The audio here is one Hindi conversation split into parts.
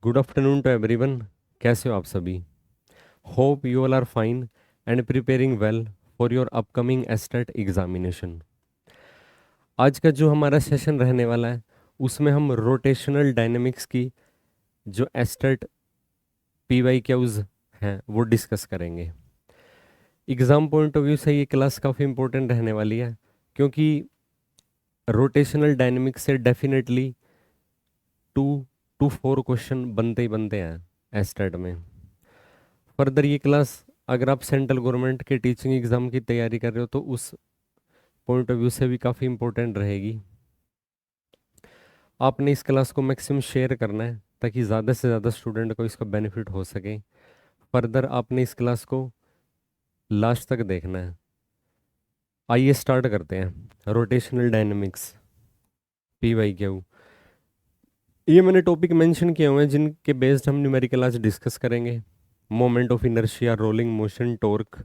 Good afternoon to everyone. कैसे हो आप सभी? Hope you all are fine and preparing well for your upcoming state examination. आज का जो हमारा सेशन रहने वाला है उसमें हम रोटेशनल डायनेमिक्स की जो एस्टेट पी वाई क्यूज हैं वो डिस्कस करेंगे। एग्ज़ाम पॉइंट ऑफ व्यू से ये क्लास काफ़ी इंपॉर्टेंट रहने वाली है क्योंकि रोटेशनल डायनेमिक्स से डेफिनेटली 2 to 4 क्वेश्चन बनते ही बनते हैं एस्टेट में। फर्दर ये क्लास अगर आप सेंट्रल गवर्नमेंट के टीचिंग एग्ज़ाम की तैयारी कर रहे हो तो उस पॉइंट ऑफ व्यू से भी काफ़ी इंपॉर्टेंट रहेगी। आपने इस क्लास को मैक्सिमम शेयर करना है ताकि ज़्यादा से ज़्यादा स्टूडेंट को इसका बेनिफिट हो सके। फर्दर आपने इस क्लास को लास्ट तक देखना है। आइए स्टार्ट करते हैं। Rotational dynamics P Y Q, ये मैंने टॉपिक मेंशन किए हुए हैं जिनके बेस्ड हम न्यूमेरिकल आज डिस्कस करेंगे। Moment of inertia, rolling motion, torque,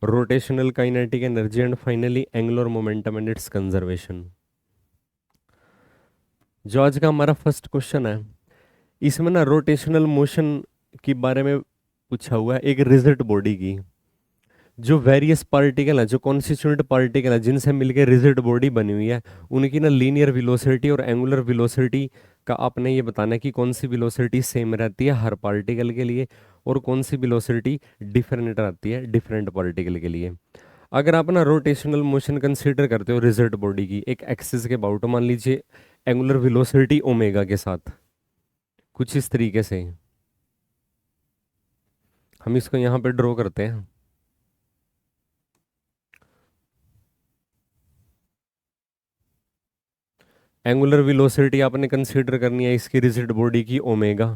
rotational kinetic energy and finally angular momentum and it's conservation. जो आज का हमारा फर्स्ट क्वेश्चन है इसमें ना रोटेशनल मोशन के बारे में पूछा हुआ है। एक रिजिड बॉडी की जो वेरियस पार्टिकल है, जो कॉन्स्टिट्यूएंट पार्टिकल है जिनसे मिलकर रिजिड बॉडी बनी हुई है, उनकी ना लीनियर वेलोसिटी और एंगुलर वेलोसिटी का आपने ये बताना है कि कौन सी वेलोसिटी सेम रहती है हर पार्टिकल के लिए और कौन सी वेलोसिटी डिफरेंट रहती है डिफरेंट पार्टिकल के लिए। अगर आप ना रोटेशनल मोशन कंसीडर करते हो रिजिड बॉडी की एक एक्सिस के अबाउट, मान लीजिए एंगुलर वेलोसिटी ओमेगा के साथ, कुछ इस तरीके से हम इसको यहाँ पे ड्रॉ करते हैं। एंगुलर वेलोसिटी आपने कंसीडर करनी है इसकी रिजिड बॉडी की ओमेगा।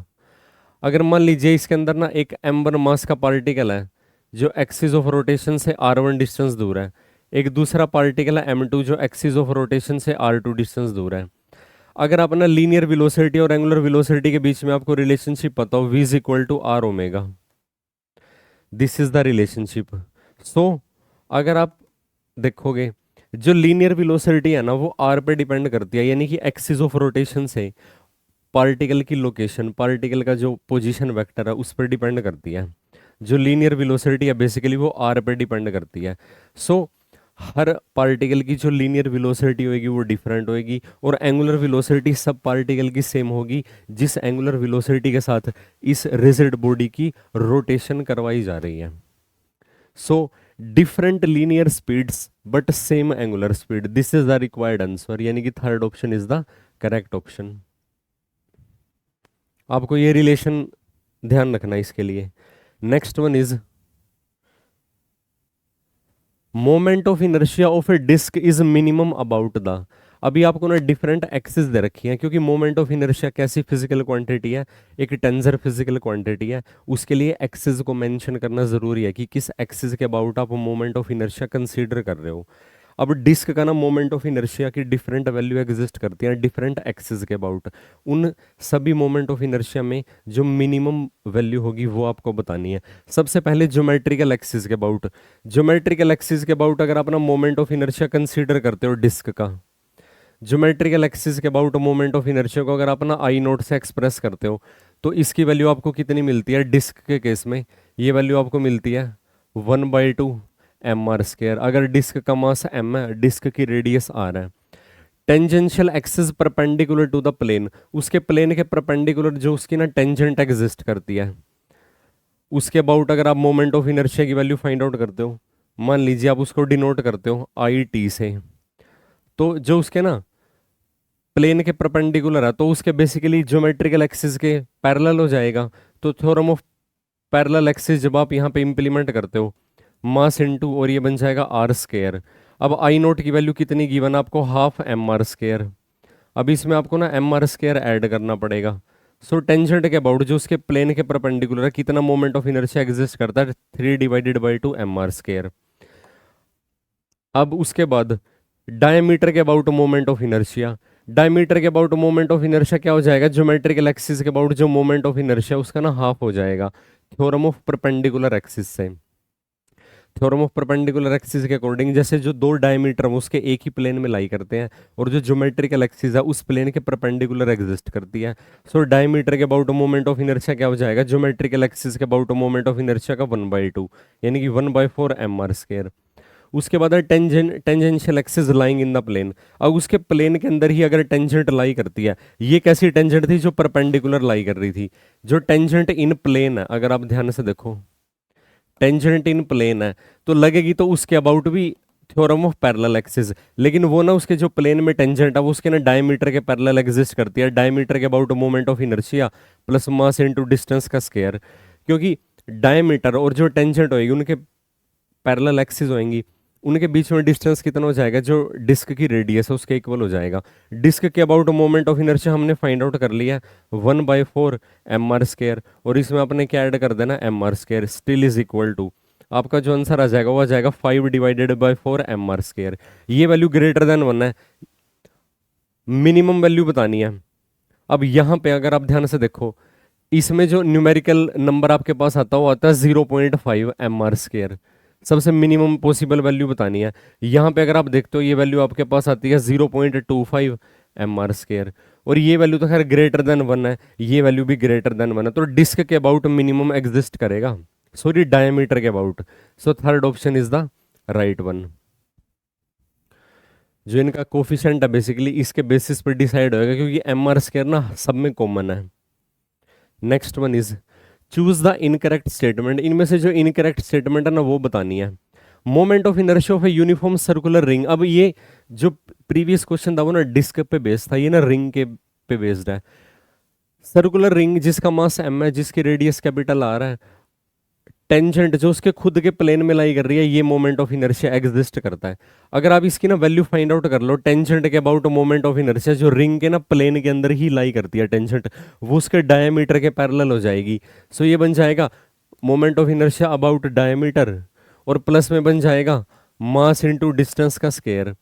अगर मान लीजिए इसके अंदर ना एक m1 मास का पार्टिकल है जो एक्सिस ऑफ रोटेशन से r1 डिस्टेंस दूर है, एक दूसरा पार्टिकल है m2 जो एक्सिस ऑफ रोटेशन से r2 डिस्टेंस दूर है। अगर आप ना लीनियर वेलोसिटी और एंगुलर वेलोसिटी के बीच में आपको रिलेशनशिप पता हो v is equal to r omega, this is the relationship. So अगर आप देखोगे जो लीनियर वेलोसिटी है ना वो r पे डिपेंड करती है, यानी कि एक्सिस ऑफ रोटेशन से पार्टिकल की लोकेशन, पार्टिकल का जो पोजीशन वेक्टर है उस पर डिपेंड करती है। जो लीनियर वेलोसिटी है बेसिकली वो r पर डिपेंड करती है। सो हर पार्टिकल की जो लीनियर वेलोसिटी होगी वो डिफरेंट होगी और एंगुलर वेलोसिटी सब पार्टिकल की सेम होगी जिस एंगुलर वेलोसिटी के साथ इस रिजिड बॉडी की रोटेशन करवाई जा रही है। So different linear speeds but same angular speed, this is the required answer, यानी कि third option is the correct option. आपको ये रिलेशन ध्यान रखना है इसके लिए। Next one is moment of inertia of a disc is minimum about the. अभी आपको ना डिफरेंट एक्सिस दे रखी है क्योंकि मोमेंट ऑफ इनर्शिया कैसी फिजिकल क्वांटिटी है, एक टेंसर फिजिकल क्वांटिटी है, उसके लिए एक्सिस को मेंशन करना जरूरी है कि किस एक्सिस के अबाउट आप मोमेंट ऑफ इनर्शिया कंसीडर कर रहे हो। अब डिस्क का ना मोमेंट ऑफ इनर्शिया की डिफरेंट वैल्यू एग्जिस्ट करती हैं डिफरेंट एक्सिस के अबाउट। उन सभी मोमेंट ऑफ इनर्शिया में जो मिनिमम वैल्यू होगी वो आपको बतानी है। सबसे पहले ज्योमेट्रिकल एक्सिस के अबाउट, ज्योमेट्रिकल एक्सिस के अबाउट अगर अपना मोमेंट ऑफ इनर्शिया कंसीडर करते हो डिस्क का, ज्योमेट्रिकल एक्सिस के अबाउट मोमेंट ऑफ इनर्शिया को अगर आप ना आई नोट से एक्सप्रेस करते हो तो इसकी वैल्यू आपको कितनी मिलती है डिस्क के केस में? ये वैल्यू आपको मिलती है 1/2 mr²। अगर डिस्क का मास m है, डिस्क की रेडियस r है। Tangential axis perpendicular to the plane, उसके प्लेन के परपेंडिकुलर जो उसकी ना टेंजेंट एग्जिस्ट करती है उसके अबाउट अगर आप मोमेंट ऑफ इनर्शिया की वैल्यू फाइंड आउट करते हो, मान लीजिए आप उसको डिनोट करते हो आई टी से, तो जो उसके ना प्लेन के परपेंडिकुलर है तो उसके बेसिकली ज्योमेट्रिकल एक्सिस के पैरेलल हो जाएगा। तो थ्योरम ऑफ पैरेलल एक्सिस जब आप यहाँ पे इंप्लीमेंट करते हो मास इनटू और ये बन जाएगा r²। अब आई नोट की वैल्यू कितनी गिवन आपको? Half mr²। अब इसमें आपको ना mr² ऐड करना पड़ेगा। सो टेंजेंट के अबाउट जो उसके प्लेन के परपेंडिकुलर है कितना मोमेंट ऑफ इनर्शिया एग्जिस्ट करता है? 3/2 mr²। अब उसके बाद डायमीटर के about moment of inertia, diameter के अबाउट मोमेंट ऑफ इनर्शिया क्या हो जाएगा? ज्योमेट्रिकल एक्सिस के अबाउट जो मोमेंट ऑफ इनर्शिया उसका ना हाफ हो जाएगा थ्योरम ऑफ परपेंडिकुलर एक्सिस से। थ्योरम ऑफ परपेंडिकुलर एक्सिस के अकॉर्डिंग जैसे जो दो डायमीटर हम उसके एक ही प्लेन में लाई करते हैं और जो ज्योमेट्रिकल एक्सिस है उस प्लेन के परपेंडिकुलर एग्जिस्ट करती है। सो डायमीटर के अबाउट मोमेंट ऑफ इनर्शिया क्या हो जाएगा, ज्योमेट्रिकल एक्सिस के अबाउट मोमेंट ऑफ इनर्शिया का 1/2 यानी कि 1/4 mr²। उसके बाद है tangential axis lying in the plane. अब उसके प्लेन के अंदर ही अगर टेंजेंट लाई करती है, ये कैसी टेंजेंट थी, जो परपेंडिकुलर लाई कर रही थी। जो टेंजेंट इन प्लेन है, अगर आप ध्यान से देखो टेंजेंट इन प्लेन है तो लगेगी तो उसके अबाउट भी थ्योरम ऑफ पैरेलल एक्सिस, लेकिन वो ना उसके जो प्लेन में टेंजेंट है वो उसके ना डायमीटर के पैरेलल एग्जिस्ट करती है। डायमीटर के about moment of inertia plus mass into distance का स्क्वायर, क्योंकि डायमीटर और जो टेंजेंट होएगी उनके पैरेलल एक्सिस होएंगी, उनके बीच में डिस्टेंस कितना हो जाएगा, जो डिस्क की रेडियस है उसके इक्वल हो जाएगा। डिस्क के अबाउट मोमेंट ऑफ इनर्शिया हमने फाइंड आउट कर लिया 1/4 mr², और इसमें आपने क्या ऐड कर देना mr², still is equal to आपका जो आंसर आ जाएगा वो आ जाएगा 5/4 mr²। ये वैल्यू ग्रेटर देन 1 है, मिनिमम वैल्यू बतानी है। अब यहाँ पे अगर आप ध्यान से देखो, इसमें जो न्यूमेरिकल नंबर आपके पास आता है वो आता है 0.5 mr², सबसे मिनिमम पॉसिबल वैल्यू बतानी है। यहाँ पे अगर आप देखते हो ये वैल्यू आपके पास आती है 0.25 mr², और ये वैल्यू तो खैर ग्रेटर देन 1 है, ये वैल्यू भी ग्रेटर देन 1 है, तो डिस्क के अबाउट मिनिमम एग्जिस्ट करेगा, सॉरी डायमीटर के about. So third option is the right one. जो इनका कोफिशिएंट है बेसिकली इसके बेसिस पर डिसाइड होगा, क्योंकि mr² ना सब में कॉमन है। Next one is choose the incorrect statement. इनमें से जो इनकरेक्ट स्टेटमेंट है ना वो बतानी है। Moment of inertia of a uniform circular ring. अब ये जो प्रीवियस क्वेश्चन था वो ना डिस्क पे बेस्ड था, ये ना रिंग के पे बेस्ड है। सर्कुलर रिंग जिसका मास m है, जिसकी रेडियस कैपिटल r है, टेंजेंट जो उसके खुद के प्लेन में लाई कर रही है, ये मोमेंट ऑफ इनर्शिया एग्जिस्ट करता है। अगर आप इसकी ना वैल्यू फाइंड आउट कर लो, टेंजेंट के अबाउट मोमेंट ऑफ इनर्शिया जो रिंग के ना प्लेन के अंदर ही लाई करती है टेंजेंट, वो उसके डायमीटर के पैरेलल हो जाएगी। सो ये बन जाएगा moment of inertia about diameter, और प्लस में बन जाएगा मास इनटू डिस्टेंस का स्क्वायर।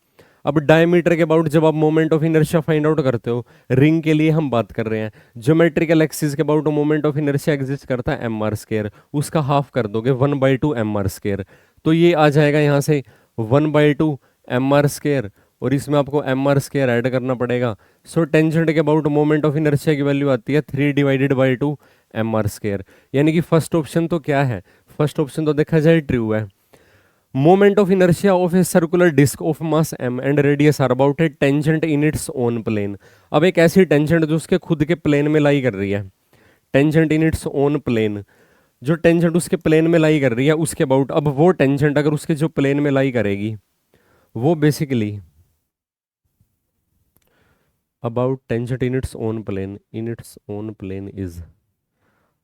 अब डायमीटर के अबाउट जब आप moment of inertia find out करते हो, रिंग के लिए हम बात कर रहे हैं, ज्योमेट्रिकल एक्सिस के about moment of inertia exist करता है mr², उसका हाफ कर दोगे 1/2 mr², तो ये आ जाएगा यहाँ से 1/2 mr², और इसमें आपको mr² ऐड करना पड़ेगा। सो टेंजेंट के अबाउट मोमेंट ऑफ इनर्शिया की वैल्यू आती है 3/2 mr², यानी कि फर्स्ट ऑप्शन तो क्या है, फर्स्ट ऑप्शन तो देखा जाए ट्रू है। Moment of inertia of a circular disc of mass m and radius r about a tangent in its own plane. अब एक ऐसी टेंजेंट जो उसके खुद के प्लेन में लाई कर रही है, tangent in its own plane, जो टेंजेंट उसके प्लेन में लाई कर रही है उसके अबाउट, अब वो टेंजेंट अगर उसके जो प्लेन में लाई करेगी वो basically about tangent in its own plane, in its own plane is,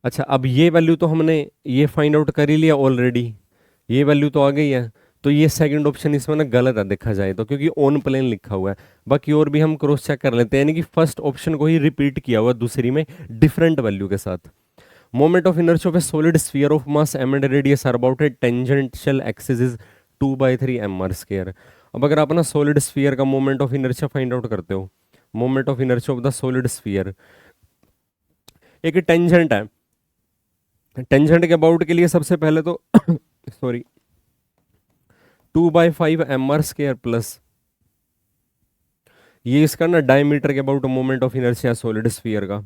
अच्छा अब ये वैल्यू तो हमने ये फाइंड आउट कर ही लिया ऑलरेडी, ये वैल्यू तो आ गई है, तो ये सेकंड ऑप्शन इसमें ना गलत है देखा जाए तो, क्योंकि ऑन प्लेन लिखा हुआ है। बाकी और भी हम क्रॉस चेक कर लेते हैं, यानी कि फर्स्ट ऑप्शन को ही रिपीट किया हुआ दूसरी में डिफरेंट वैल्यू के साथ। Moment of inertia of A solid sphere of mass m and radius r about A tangential axis is 2/3 mr²। अब अगर आप ना सॉलिड स्फीयर का moment of inertia find out करते हो, moment of inertia of the solid sphere, एक टेंजेंट है, टेंजेंट के अबाउट के लिए सबसे पहले तो सॉरी 2/5 mr² प्लस ये इसका ना डायमीटर के about moment of inertia solid sphere का,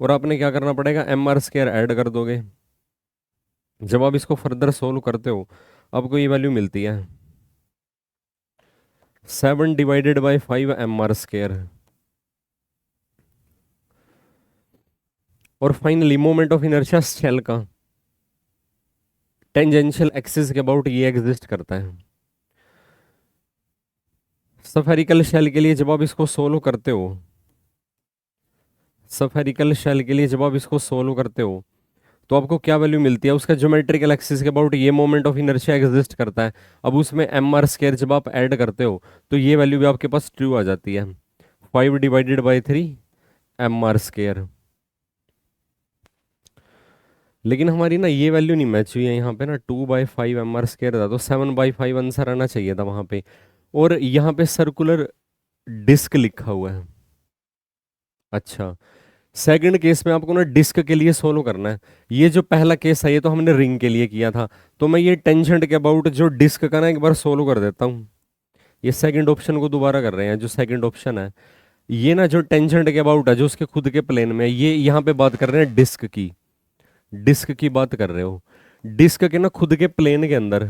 और आपने क्या करना पड़ेगा mr² ऐड कर दोगे। जब आप इसको फर्दर सोल्व करते हो आपको ये वैल्यू मिलती है 7/5 mr²। और finally moment of inertia shell का टेंजेंशियल एक्सिस के अबाउट ये एग्जिस्ट करता है। सफेरिकल शेल के लिए जब आप इसको सोल्व करते हो, सफेरिकल शेल के लिए जब आप इसको सोल्व करते हो तो आपको क्या वैल्यू मिलती है, उसका ज्योमेट्रिकल एक्सिस के अबाउट ये मोमेंट ऑफ इनर्शिया एग्जिस्ट करता है। अब उसमें mr² जब आप ऐड करते हो तो ये वैल्यू भी आपके पास ट्रू आ जाती है 5/3 mr²। लेकिन हमारी ना ये वैल्यू नहीं मैच हुई है यहाँ पे ना, 2/5 mr² था तो 7/5 आंसर आना चाहिए था वहाँ पे, और यहाँ पे सर्कुलर डिस्क लिखा हुआ है। अच्छा सेकंड केस में आपको ना डिस्क के लिए सोल्व करना है। ये जो पहला केस है ये तो हमने रिंग के लिए किया था, तो मैं ये टेंजेंट के अबाउट जो डिस्क का ना एक बार सोल्व कर देता हूँ। ये सेकंड ऑप्शन को दोबारा कर रहे हैं, जो सेकंड ऑप्शन है ये ना जो टेंजेंट के अबाउट है जो उसके खुद के प्लेन में है, ये यहाँ पे बात कर रहे हैं डिस्क की, डिस्क की बात कर रहे हो। डिस्क के ना खुद के प्लेन के अंदर,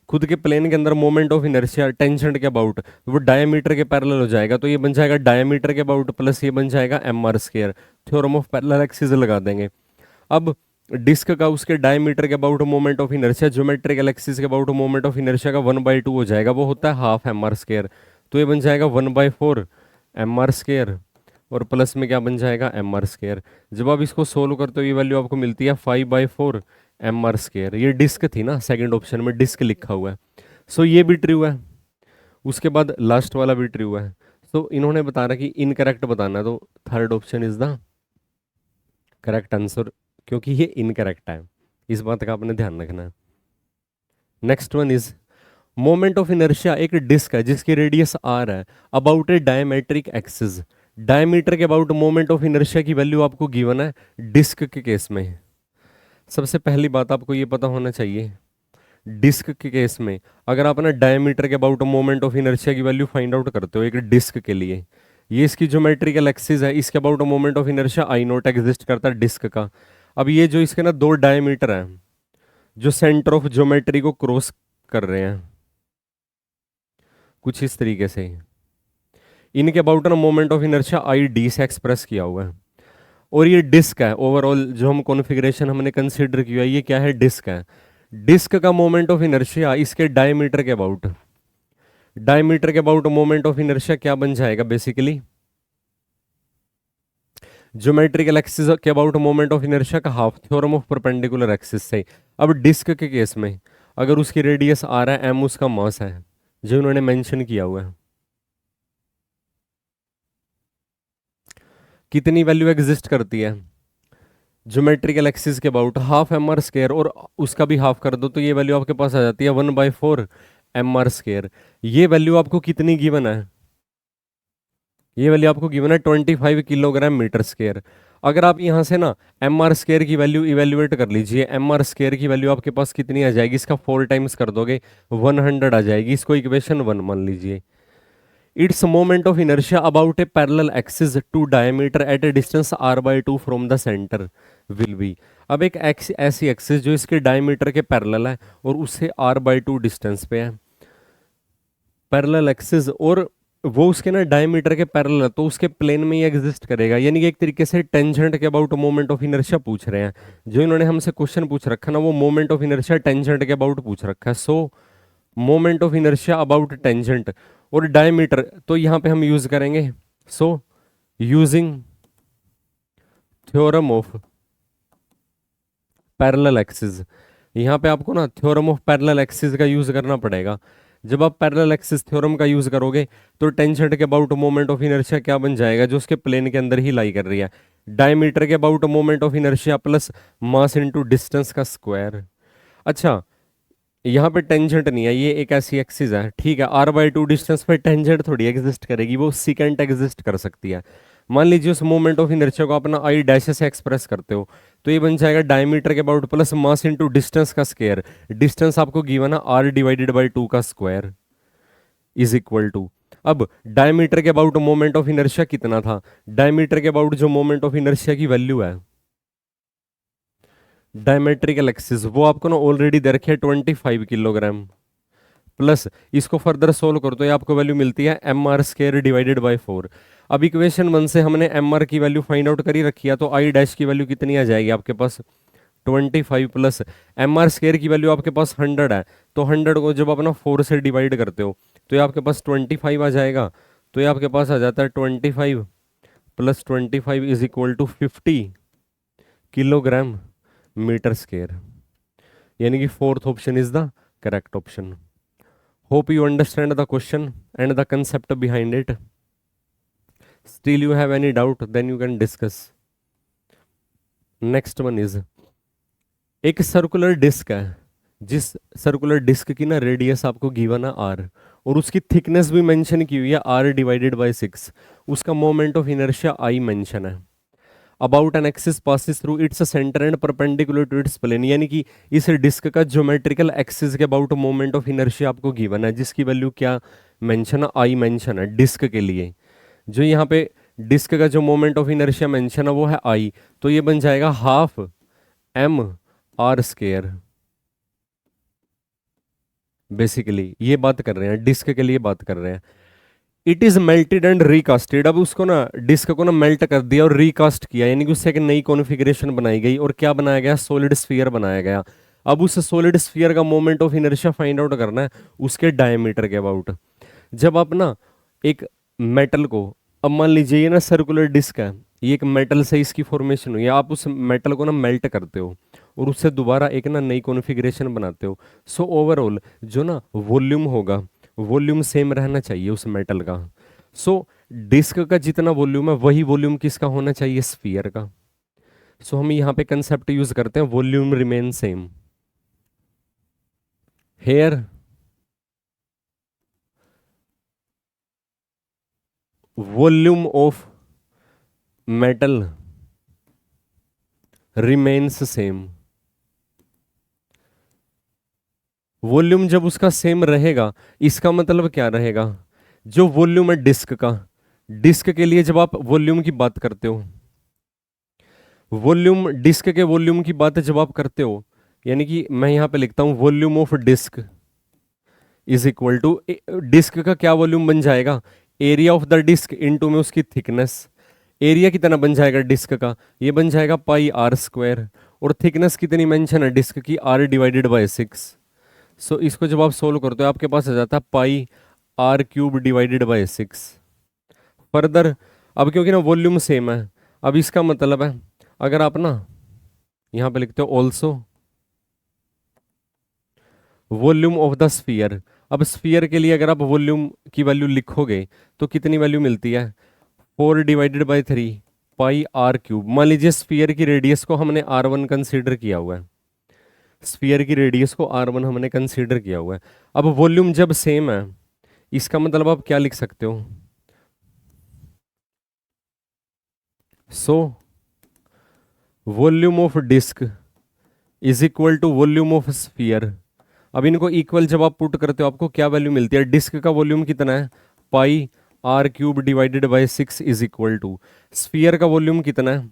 खुद के प्लेन के अंदर मोमेंट ऑफ इनर्शिया टेंजेंट के अबाउट वो डायमीटर के पैरेलल हो जाएगा, तो ये बन जाएगा डायमीटर के अबाउट प्लस ये बन जाएगा M are square. Theorem of parallel axis लगा देंगे। अब डिस्क का उसके डायमीटर के about moment of inertia geometrical axis के अबाउट मोमेंट ऑफ इनर्शिया का 1/2 हो जाएगा, वो होता है हाफ एम आर स्क्वायर, तो ये बन जाएगा 1/4 एम आर स्क्वायर और प्लस में क्या बन जाएगा एम आर स्क्वायर। जब आप इसको सोल्व करते हो ये वैल्यू आपको मिलती है 5/4 एम आर स्क्वायर। ये डिस्क थी ना, सेकंड ऑप्शन में डिस्क लिखा हुआ है, सो ये भी ट्रू है। उसके बाद लास्ट वाला भी ट्रू है। सो इन्होंने बता रहा कि इनकरेक्ट बताना है, तो third option is the correct answer, क्योंकि ये इनकरेक्ट है, इस बात का आपने ध्यान रखना है। Next one is moment of inertia एक डिस्क है जिसकी रेडियस आर है about a diametric axis. Diameter के अबाउट मोमेंट ऑफ इनर्शिया की वैल्यू आपको गिवन है डिस्क के केस में। सबसे पहली बात आपको ये पता होना चाहिए, डिस्क के केस में अगर आप ना डायमीटर के अबाउट मोमेंट ऑफ इनर्शिया की वैल्यू फाइंड आउट करते हो एक डिस्क के लिए, ये इसकी ज्योमेट्रिकल एक्सिस है, इसके about moment of inertia I note exist करता है डिस्क का। अब ये जो इसके ना दो डायमीटर हैं जो सेंटर ऑफ ज्योमेट्री को क्रॉस कर रहे हैं कुछ इस तरीके से, इनके अबाउट ना moment of inertia I D से एक्सप्रेस किया हुआ है। और ये डिस्क है, ओवरऑल जो हम कॉन्फ़िगरेशन हमने कंसीडर किया है ये क्या है, डिस्क है। डिस्क का मोमेंट ऑफ इनर्शिया इसके डायमीटर के अबाउट, डायमीटर के अबाउट मोमेंट ऑफ इनर्शिया क्या बन जाएगा बेसिकली ज्योमेट्रिकल एक्सिस के अबाउट मोमेंट ऑफ इनर्शिया का half, theorem of perpendicular axis से। अब डिस्क के केस में अगर उसकी रेडियस आ रहा है एम उसका मास है जो उन्होंने मेंशन किया हुआ है, कितनी वैल्यू एग्जिस्ट करती है ज्योमेट्रिकल एक्सिस के about half M are square, और उसका भी हाफ कर दो तो ये वैल्यू आपके पास आ जाती है 1/4 एम आर स्क्वायर। ये वैल्यू आपको कितनी गिवन है, ये वैल्यू आपको गिवन है 25 किलोग्राम मीटर स्क्वायर। अगर आप यहाँ से ना एम आर स्क्वायर की वैल्यू इवेल्युएट कर लीजिए, एम आर स्क्वायर की वैल्यू आपके पास कितनी आ जाएगी, इसका 4 टाइम्स कर दोगे 100 आ जाएगी, इसको इक्वेशन 1 मान लीजिए। It's moment of inertia about a parallel axis to diameter at a distance r/2 from the centre will be. अब एक ऐसी एक्सिस जो इसके डायमीटर के पैरेलल है और उससे r/2 डिस्टेंस पे है, पैरेलल एक्सिस, और वो उसके ना डायमीटर के पैरेलल है तो उसके प्लेन में ही एग्जिस्ट करेगा, यानी कि एक तरीके से टेंजेंट के अबाउट मोमेंट ऑफ इनर्शिया पूछ रहे हैं। जो इन्होंने हमसे क्वेश्चन पूछ रखा ना वो मोमेंट ऑफ इनर्शिया टेंजेंट के अबाउट पूछ रखा है। So moment of inertia about tangent और डायमीटर, तो यहां पे हम यूज करेंगे so using theorem of parallel axis. यहां पे आपको ना थ्योरम ऑफ पैरेलल एक्सिस का यूज करना पड़ेगा। जब आप पैरेलल एक्सिस थ्योरम का यूज करोगे तो टेंजेंट के अबाउट मोमेंट ऑफ इनर्शिया क्या बन जाएगा, जो उसके प्लेन के अंदर ही लाई कर रही है, डायमीटर के about moment of inertia plus mass into distance का स्क्वायर। अच्छा, यहाँ पे टेंजेंट नहीं है, ये एक ऐसी एक्सिस है, ठीक है, r/2 डिस्टेंस पे टेंजेंट थोड़ी एग्जिस्ट करेगी, वो सिकेंट एग्जिस्ट कर सकती है। मान लीजिए उस मोमेंट ऑफ इनर्शिया को अपना आई डैश से एक्सप्रेस करते हो तो ये बन जाएगा डायमीटर के about plus mass into distance का स्क्वायर। डिस्टेंस आपको गिवन है r/2 का स्क्वायर इज इक्वल टू, अब डायमीटर के अबाउट मोमेंट ऑफ इनर्शिया कितना था, डायमीटर के अबाउट जो मोमेंट ऑफ इनर्शिया की वैल्यू है डायमेट्रिकल एक्सिस वो आपको ना ऑलरेडी दे रखी है 25 किलोग्राम, प्लस इसको फर्दर सोल्व कर दो ये आपको वैल्यू मिलती है M are square divided by 4। अब इक्वेशन 1 से हमने एम आर की वैल्यू फाइंड आउट करी रखी है, तो आई डैश की वैल्यू कितनी आ जाएगी आपके पास 25 प्लस एम आर स्क्वायर की वैल्यू आपके पास 100 है, तो 100 को जब अपना 4 से डिवाइड करते हो तो ये आपके पास 25 आ जाएगा, तो ये आपके पास आ जाता है 25 plus 25 is equal to 50 kilogram metre square, यानी कि fourth option is the correct option. Hope you understand the question and the concept behind it. Still you have any doubt then you can discuss. Next one is एक सर्कुलर डिस्क है, जिस सर्कुलर डिस्क की ना रेडियस आपको गिवन है r और उसकी थिकनेस भी मेंशन की हुई है r/6, उसका moment of inertia i mention है। About an axis passes through its centre and perpendicular to its plane, यानी कि इस डिस्क का ज्योमेट्रिकल एक्सिस के अबाउट मोमेंट ऑफ इनर्शिया आपको गिवन है, जिसकी वैल्यू क्या मेंशन है, आई मेंशन है डिस्क के लिए। जो यहाँ पे डिस्क का जो मोमेंट ऑफ इनर्शिया मेंशन है वो है आई, तो ये बन जाएगा half M R square. Basically ये बात कर रहे हैं, डिस्क के लिए बात कर रहे हैं। इट इज मेल्टेड एंड रिकास्टेड, अब उसको ना डिस्क को ना मेल्ट कर दिया और रिकास्ट किया, यानी कि उससे एक नई कॉन्फ़िगरेशन बनाई गई और क्या बनाया गया, सॉलिड स्फीयर बनाया गया। अब उस सॉलिड स्फीयर का moment of inertia find out करना है उसके डायमीटर के अबाउट। जब आप ना एक मेटल को, अब मान लीजिए ये ना सर्कुलर डिस्क है, ये एक मेटल से इसकी फॉर्मेशन हुई है, आप उस मेटल को ना मेल्ट करते हो और उससे दोबारा एक ना नई कॉन्फ़िगरेशन बनाते हो। सो ओवरऑल जो ना वॉल्यूम होगा, वॉल्यूम सेम रहना चाहिए उस मेटल का। सो डिस्क का जितना वॉल्यूम है वही वॉल्यूम किसका होना चाहिए, स्फीयर का। सो हम यहाँ पे कंसेप्ट यूज करते हैं volume remain same. Here volume of metal remains same. Volume जब उसका सेम रहेगा इसका मतलब क्या रहेगा, जो वॉल्यूम है डिस्क का, डिस्क के लिए जब आप वॉल्यूम की बात करते हो, वॉल्यूम डिस्क के वॉल्यूम की बात जब आप करते हो, यानी कि मैं यहां पे लिखता हूं volume of disc is equal to, disc का क्या वॉल्यूम बन जाएगा, area of the disc into में उसकी थिकनेस। एरिया कितना बन जाएगा डिस्क का, ये बन जाएगा पाई आर स्क्वायर, और थिकनेस कितनी मेंशन है डिस्क की, आर डिवाइडेड बाय 6। सो इसको जब आप सोल्व करते हो आपके पास आ जाता है pi R cube divided by 6। Further अब क्योंकि ना वॉल्यूम सेम है, अब इसका मतलब है अगर आप ना यहां पे लिखते हो also volume of the sphere, अब स्फीयर के लिए अगर आप वॉल्यूम की वैल्यू लिखोगे तो कितनी वैल्यू मिलती है, 4/3 पाई आर क्यूब। मान लीजिए स्फीयर की रेडियस को हमने R1 कंसीडर किया हुआ है, स्फीयर की रेडियस को R1 हमने कंसीडर किया हुआ है। अब वॉल्यूम जब सेम है इसका मतलब आप क्या लिख सकते हो, so volume of disc is equal to volume of sphere. अब इनको इक्वल जब आप पुट करते हो आपको क्या वैल्यू मिलती है, डिस्क का वॉल्यूम कितना है, pi R cube divided by 6 is equal to sphere का वॉल्यूम कितना है,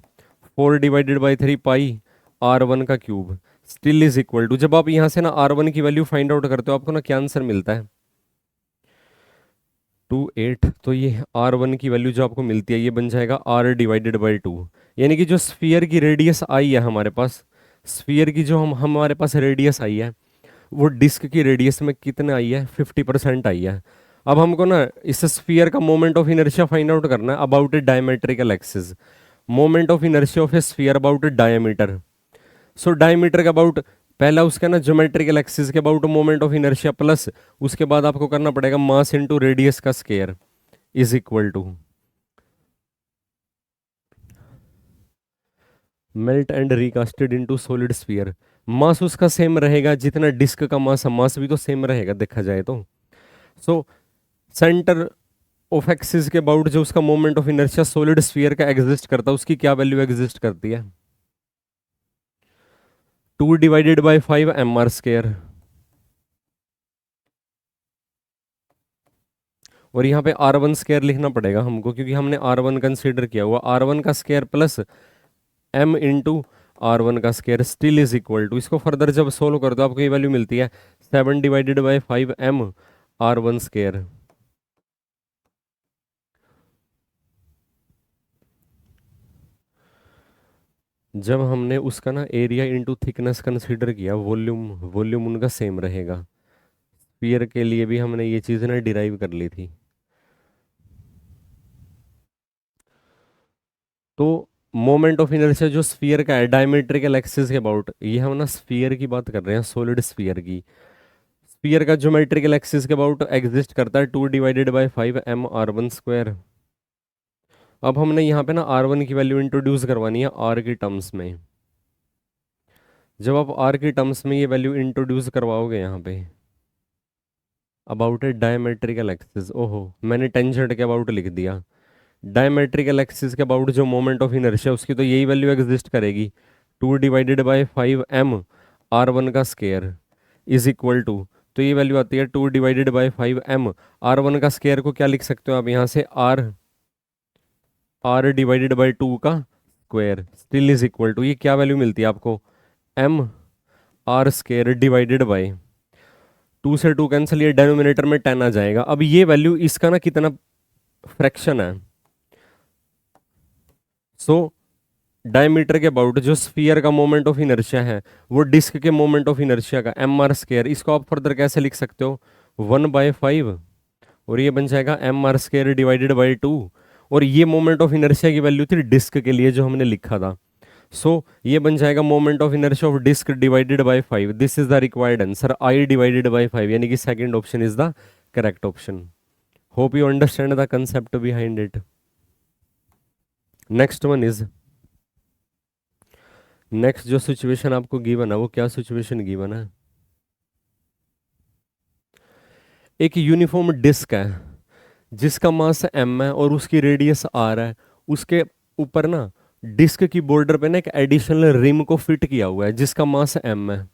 4/3 पाई R1 का cube still is equal to, जब आप यहां से ना R1 की वैल्यू फाइंड आउट करते हो आपको ना क्या आंसर मिलता है, 28। तो ये R1 की वैल्यू जो आपको मिलती है ये बन जाएगा R/2, यानी कि जो स्फीयर की रेडियस आई है हमारे पास, स्फीयर की जो हमारे पास रेडियस आई है वो डिस्क की रेडियस में कितना आई है, 50% आई है। अब हमको ना इस स्फीयर का moment of inertia find out करना है about a diametrical axis, moment of inertia of a sphere about a diameter. So diameter के अबाउट पहला उसका ना ज्योमेट्रिकल एक्सिस के about moment of inertia plus उसके बाद आपको करना पड़ेगा मास इनटू रेडियस का square is equal to melt and recasted into solid sphere. Mass उसका सेम रहेगा जितना डिस्क का मास है, मास भी तो सेम रहेगा देखा जाए तो। सो सेंटर ऑफ एक्सिस के अबाउट जो उसका moment of inertia solid sphere का एग्जिस्ट करता है उसकी क्या वैल्यू एग्जिस्ट करती है, 2/5 mr²। और यहाँ पे R1 स्क्वायर लिखना पड़ेगा हमको क्योंकि हमने R1 कंसीडर किया हुआ, R1 का square plus m into R1 का square still is equal to, इसको फर्दर जब सोल्व कर दो आपको ये वैल्यू मिलती है 7/5 m R1²। जब हमने उसका ना एरिया इंटू थिकनेस कंसीडर किया, वॉल्यूम वॉल्यूम उनका सेम रहेगा, स्फीयर के लिए भी हमने ये चीज़ ना डिराइव कर ली थी। तो मोमेंट ऑफ इनर्शिया जो स्फीयर का है डायमेट्रिकल एक्सिस के अबाउट, ये हम ना स्फीयर की बात कर रहे हैं, सॉलिड स्फीयर की। स्फीयर का ज्योमेट्रिकल एक्सिस के अबाउट एग्जिस्ट करता है 2/5 m R1²। अब हमने यहाँ पे ना R1 की वैल्यू इंट्रोड्यूस करवानी है R की टर्म्स में। जब आप R की टर्म्स में ये वैल्यू इंट्रोड्यूस करवाओगे यहाँ पे अबाउट ए डायमेट्रिकल एक्सिस, ओहो मैंने टेंजेंट के अबाउट लिख दिया, डायमेट्रिकल एक्सिस के अबाउट जो मोमेंट ऑफ इनर्शिया उसकी तो यही वैल्यू एग्जिस्ट करेगी, 2/5m r1 का स्केयर इज इक्वल टू, तो ये वैल्यू आती है 2/5m r1 का स्केयर को क्या लिख सकते हो आप यहाँ से, r/2 का square still is equal to, ये क्या वैल्यू मिलती है आपको, m r² डिवाइडेड बाय 2 से 2 कैंसिल, ये डेनोमिनेटर में 10 आ जाएगा। अब ये वैल्यू इसका ना कितना फ्रैक्शन है, सो डायमीटर के अबाउट जो स्फीयर का मोमेंट ऑफ इनर्शिया है वो डिस्क के मोमेंट ऑफ इनर्शिया का mr², इसको आप फर्दर कैसे लिख सकते हो, 1/5, और ये बन जाएगा mr² डिवाइडेड बाई 2, और ये मोमेंट ऑफ इनर्शिया की वैल्यू थी डिस्क के लिए जो हमने लिखा था। सो ये बन जाएगा moment of inertia of disc divided by 5, this is the required answer, I divided by 5, यानी कि second option is the correct option. Hope you understand the concept behind it. Next one is, next जो सिचुएशन आपको गिवन है वो क्या सिचुएशन गिवन है, एक यूनिफॉर्म डिस्क है जिसका मास m है और उसकी रेडियस r है, उसके ऊपर ना डिस्क की बॉर्डर पे ना एक एडिशनल रिम को फिट किया हुआ है जिसका मास m है,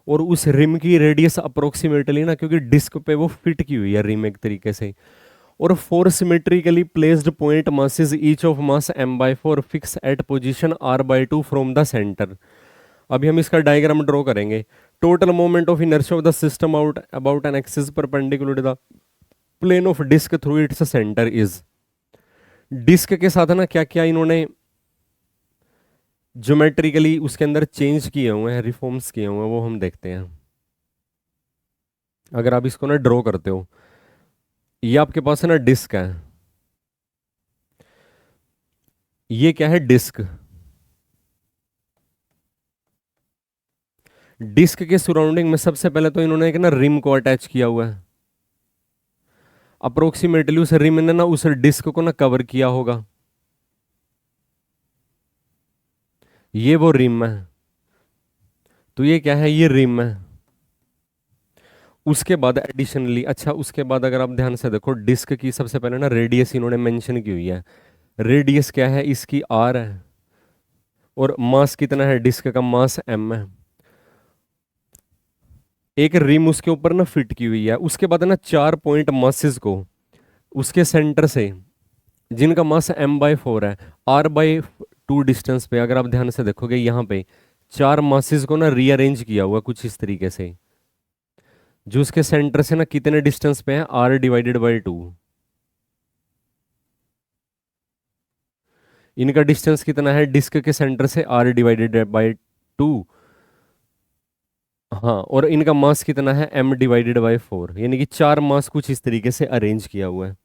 और उस रिम की रेडियस अप्रोक्सीमेटली ना, क्योंकि डिस्क पे वो फिट की हुई है रिम एक तरीके से, और 4 symmetrically placed point masses each of mass m/4 fix at position r/2 from the centre. अभी हम इसका डायग्राम ड्रॉ करेंगे। Total moment of inertia of the system out about an axis perpendicular to the plane of disc through its centre is. Disc के साथ ना क्या क्या इन्होंने ज्योमेट्रिकली उसके अंदर चेंज किए हुए हैं, रिफॉर्म्स किए हुए हैं, वो हम देखते हैं। अगर आप इसको ना ड्रॉ करते हो, ये आपके पास है ना डिस्क है, ये क्या है डिस्क, डिस्क के सराउंडिंग में सबसे पहले तो इन्होंने एक ना रिम को अटैच किया हुआ है, अप्रोक्सीमेटली उस रिम ने ना उस डिस्क को ना कवर किया होगा, ये वो रिम है, तो ये क्या है, ये रिम है। उसके बाद एडिशनली, अच्छा उसके बाद अगर आप ध्यान से देखो डिस्क की सबसे पहले ना रेडियस इन्होंने मेंशन की हुई है, रेडियस क्या है इसकी r है, और मास कितना है डिस्क का, मास m है, एक रिम उसके ऊपर ना फिट की हुई है। उसके बाद ना 4 पॉइंट मासेस को उसके सेंटर से जिनका मास m/4 है, r/2 डिस्टेंस पे अगर आप ध्यान से देखोगे यहाँ पे 4 मासेस को ना रीअरेंज किया हुआ कुछ इस तरीके से, जो उसके सेंटर से ना कितने डिस्टेंस पे है, r/2। इनका डिस्टेंस कितना है डिस्क के सेंटर से, r/2, हाँ, और इनका मास कितना है, m/4, यानी कि 4 मास कुछ इस तरीके से अरेंज किया हुआ है।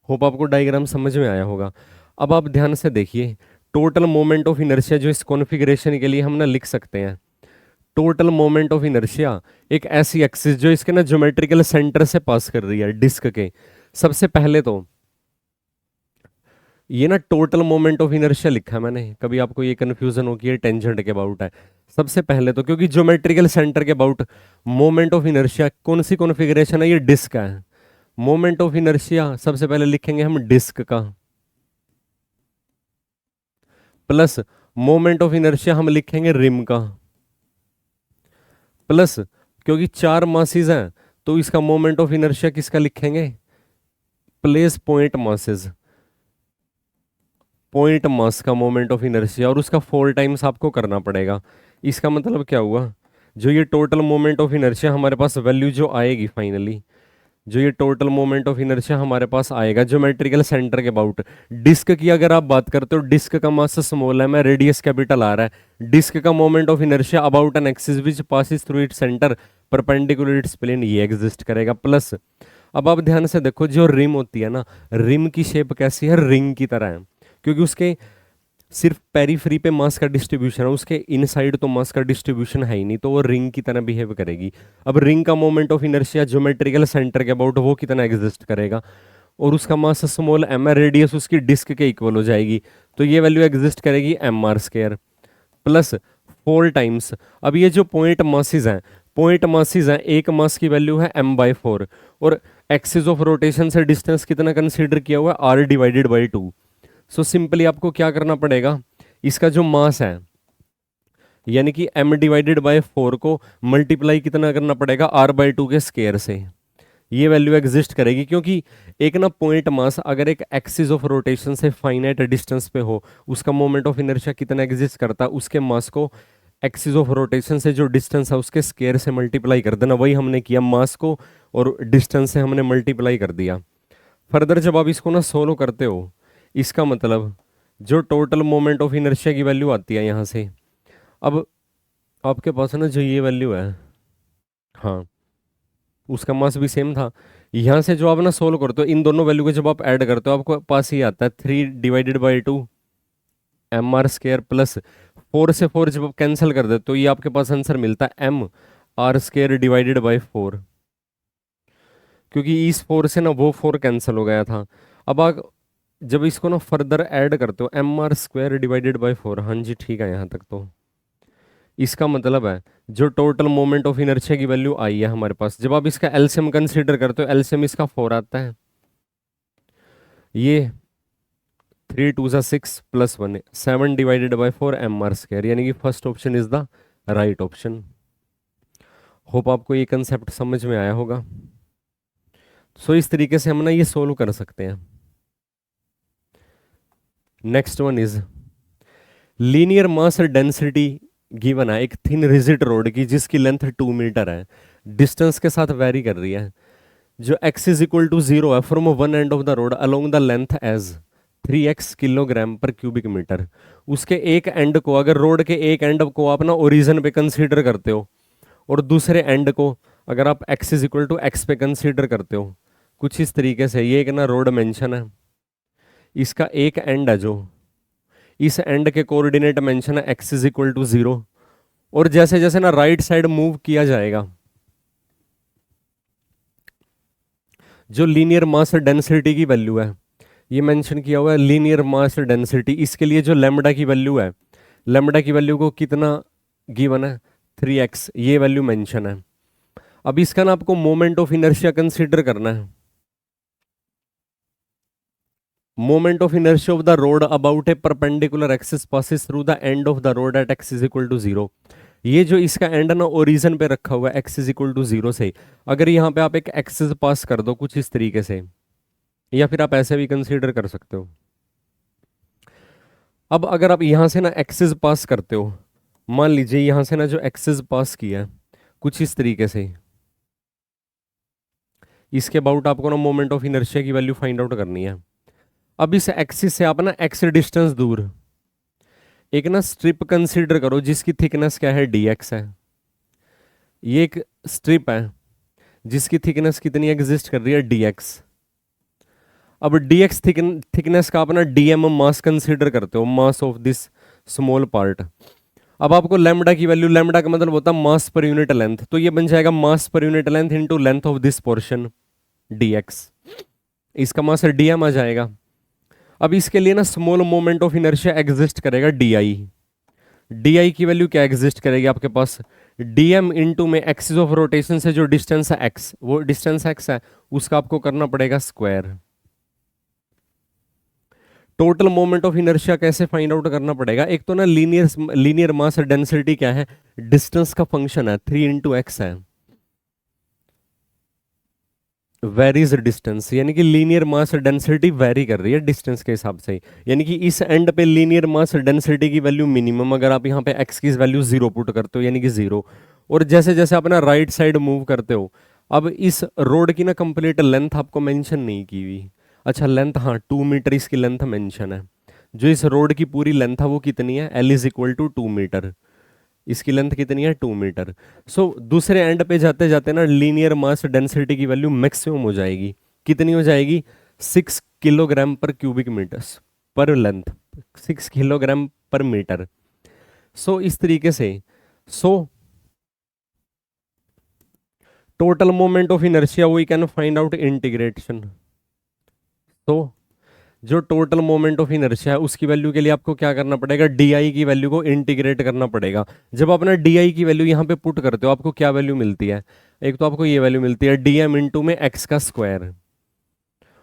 होप आपको डायग्राम समझ में आया होगा। अब आप ध्यान से देखिए, टोटल मोमेंट ऑफ इनर्शिया जो इस कॉन्फ़िगरेशन के लिए हम ना लिख सकते हैं, टोटल मोमेंट ऑफ इनर्शिया एक ऐसी एक्सिस जो इसके ना ज्योमेट्रिकल सेंटर से पास कर रही है डिस्क के। सबसे पहले तो ये ना टोटल मोमेंट ऑफ इनर्शिया लिखा है मैंने, कभी आपको ये कंफ्यूजन हो कि ये टेंजेंट के अबाउट है। सबसे पहले तो क्योंकि ज्योमेट्रिकल सेंटर के अबाउट मोमेंट ऑफ इनर्शिया कौन सी कॉन्फ़िगरेशन है, ये डिस्क है। मोमेंट ऑफ इनर्शिया सबसे पहले लिखेंगे हम डिस्क का, प्लस मोमेंट ऑफ इनर्शिया हम लिखेंगे रिम का, प्लस क्योंकि 4 मासेस हैं तो इसका मोमेंट ऑफ इनर्शिया किसका लिखेंगे, place point masses, point mass का मोमेंट ऑफ इनर्शिया, और उसका 4 टाइम्स आपको करना पड़ेगा। इसका मतलब क्या हुआ, जो ये टोटल मोमेंट ऑफ इनर्शिया हमारे पास वैल्यू जो आएगी फाइनली, जो ये टोटल मोमेंट ऑफ इनर्शिया हमारे पास आएगा ज्योमेट्रिकल सेंटर के अबाउट, डिस्क की अगर आप बात करते हो, डिस्क का मास स्मॉल है, मैं रेडियस कैपिटल आ रहा है, डिस्क का moment of inertia about an axis which passes through its centre perpendicular its plane, ये एग्जिस्ट करेगा। प्लस अब आप ध्यान से देखो, जो रिम होती है ना, रिम की शेप कैसी है, रिंग की तरह है, क्योंकि उसके सिर्फ पेरीफ्री पे मास का डिस्ट्रीब्यूशन है, उसके इनसाइड तो मास का डिस्ट्रीब्यूशन है ही नहीं, तो वो रिंग की तरह बिहेव करेगी। अब रिंग का moment of inertia geometrical centre के अबाउट वो कितना एग्जिस्ट करेगा, और उसका मास स्मॉल m है, रेडियस उसकी डिस्क के इक्वल हो जाएगी, तो ये वैल्यू एग्जिस्ट करेगी mr² प्लस 4 टाइम्स। अब ये जो पॉइंट मासेस हैं, पॉइंट मासेस हैं, एक मास की वैल्यू है m/4 और एक्सिस ऑफ रोटेशन से डिस्टेंस कितना कंसीडर किया हुआ है r/2। सो सिंपली आपको क्या करना पड़ेगा, इसका जो मास है यानी कि m/4 को मल्टीप्लाई कितना करना पड़ेगा r/2 के स्केयर से, ये वैल्यू एग्जिस्ट करेगी। क्योंकि एक ना पॉइंट मास अगर एक एक्सिस ऑफ रोटेशन से फाइनाइट डिस्टेंस पे हो, उसका मोमेंट ऑफ इनर्शिया कितना एग्जिस्ट करता है, उसके मास को एक्सिस ऑफ रोटेशन से जो डिस्टेंस है उसके स्केयर से मल्टीप्लाई कर देना। वही हमने किया, मास को और डिस्टेंस से हमने मल्टीप्लाई कर दिया। फर्दर जब आप इसको ना सोल्व करते हो, इसका मतलब जो टोटल मोमेंट ऑफ इनर्शिया की वैल्यू आती है यहाँ से, अब आपके पास है ना जो ये वैल्यू है, हाँ उसका मास भी सेम था। यहाँ से जो आप ना सोल्व करते हो, इन दोनों वैल्यू को जब आप ऐड करते हो आपको पास ये आता है 3/2 mr² प्लस 4 से 4 जब आप कैंसिल कर देते हो ये आपके पास आंसर मिलता है mr²/4, क्योंकि इस 4 से ना वो 4 कैंसिल हो गया था। अब आप जब इसको ना फर्दर ऐड करते हो mr²/4, हाँ जी ठीक है यहाँ तक तो इसका मतलब है जो टोटल मोमेंट ऑफ इनर्शिया की वैल्यू आई है हमारे पास, जब आप इसका एलसीएम कंसीडर करते हो, एलसीएम इसका 4 आता है, ये 3 2 6 प्लस 1 7/4 mr², यानी कि first option is the right option. Hope आपको ये कंसेप्ट समझ में आया होगा। सो इस तरीके से हम ना ये सोल्व कर सकते हैं। Next one is linear mass density given है एक थिन रिजिड रोड की जिसकी लेंथ 2 मीटर है, डिस्टेंस के साथ वेरी कर रही है। जो x इज इक्वल टू 0 है from one end of the rod along the length as 3x kilogram per cubic metre. उसके एक एंड को, अगर रोड के एक एंड को आप ना ओरिजिन पे कंसीडर करते हो और दूसरे एंड को अगर आप x is equal to x पे कंसीडर करते हो, कुछ इस तरीके से ये एक ना रोड मेंशन है, इसका एक एंड है जो, इस एंड के कोऑर्डिनेट मेंशन है x इज इक्वल टू 0, और जैसे जैसे ना राइट साइड मूव किया जाएगा, जो लीनियर मास डेंसिटी की वैल्यू है, ये मेंशन किया हुआ है लीनियर मास डेंसिटी, इसके लिए जो लेमडा की वैल्यू है, लेमडा की वैल्यू को कितना गिवन है 3x, ये वैल्यू मेंशन है। अब इसका ना आपको मोमेंट ऑफ इनर्शिया कंसीडर करना है। Moment of inertia of the rod about a perpendicular axis passes through the end of the rod at x is equal to 0। ये जो इसका एंड ना ओरिजिन पे रखा हुआ है x इज इक्वल टू 0 से, अगर यहाँ पे आप एक एक्सिस पास कर दो कुछ इस तरीके से, या फिर आप ऐसे भी कंसीडर कर सकते हो। अब अगर आप यहाँ से ना एक्सिस पास करते हो, मान लीजिए यहाँ से ना जो एक्सिस पास किया है कुछ इस तरीके से, इसके अबाउट आपको ना मोमेंट ऑफ इनर्शिया की वैल्यू फाइंड आउट करनी है। अब इस एक्सिस से आप ना x डिस्टेंस दूर एक ना स्ट्रिप कंसीडर करो जिसकी थिकनेस क्या है dx है। ये एक स्ट्रिप है जिसकी थिकनेस कितनी एग्जिस्ट कर रही है dx। अब dx थिकनेस का अपना dm मास कंसीडर करते हो, mass of this small part. अब आपको लैम्डा की वैल्यू, लैम्डा का मतलब होता है मास पर यूनिट लेंथ, तो ये बन जाएगा mass per unit length into length of this portion dx, इसका मास dm आ जाएगा। अब इसके लिए ना small moment of inertia exist करेगा डी की वैल्यू क्या एग्जिस्ट करेगी आपके पास, dm इंटू में एक्सिस ऑफ रोटेशन से जो डिस्टेंस है x, वो डिस्टेंस x है, उसका आपको करना पड़ेगा square. Total moment of inertia कैसे फाइंड आउट करना पड़ेगा, एक तो ना लीनियर मास डेंसिटी क्या है, डिस्टेंस का फंक्शन है 3 इंटू एक्स है, वेरीज डिस्टेंस, यानी कि लीनियर मास डेंसिटी वेरी कर रही है डिस्टेंस के हिसाब से, यानी कि इस एंड पे लीनियर मास डेंसिटी की वैल्यू मिनिमम, अगर आप यहाँ पे x की वैल्यू 0 पुट करते हो यानी कि 0, और जैसे जैसे आप ना राइट साइड मूव करते हो, अब इस रोड की ना कंप्लीट लेंथ आपको मेंशन नहीं की हुई, अच्छा लेंथ हाँ 2 मीटर इसकी लेंथ मेंशन है, जो इस रोड की पूरी लेंथ है वो कितनी है, L is equal to 2 metre, इसकी लेंथ कितनी है 2 मीटर। सो दूसरे एंड पे जाते जाते ना लीनियर मास डेंसिटी की वैल्यू मैक्सिमम हो जाएगी, कितनी हो जाएगी 6 kilogram per cubic metres per length, 6 kilogram per metre. So इस तरीके से so total moment of inertia we can find out integration. तो जो टोटल मोमेंट ऑफ इनर्शिया है उसकी वैल्यू के लिए आपको क्या करना पड़ेगा, डी आई की वैल्यू को इंटीग्रेट करना पड़ेगा। जब अपना डी आई की वैल्यू यहाँ पे पुट करते हो आपको क्या वैल्यू मिलती है, एक तो आपको ये वैल्यू मिलती है डी एम इंटू में एक्स का स्क्वायर।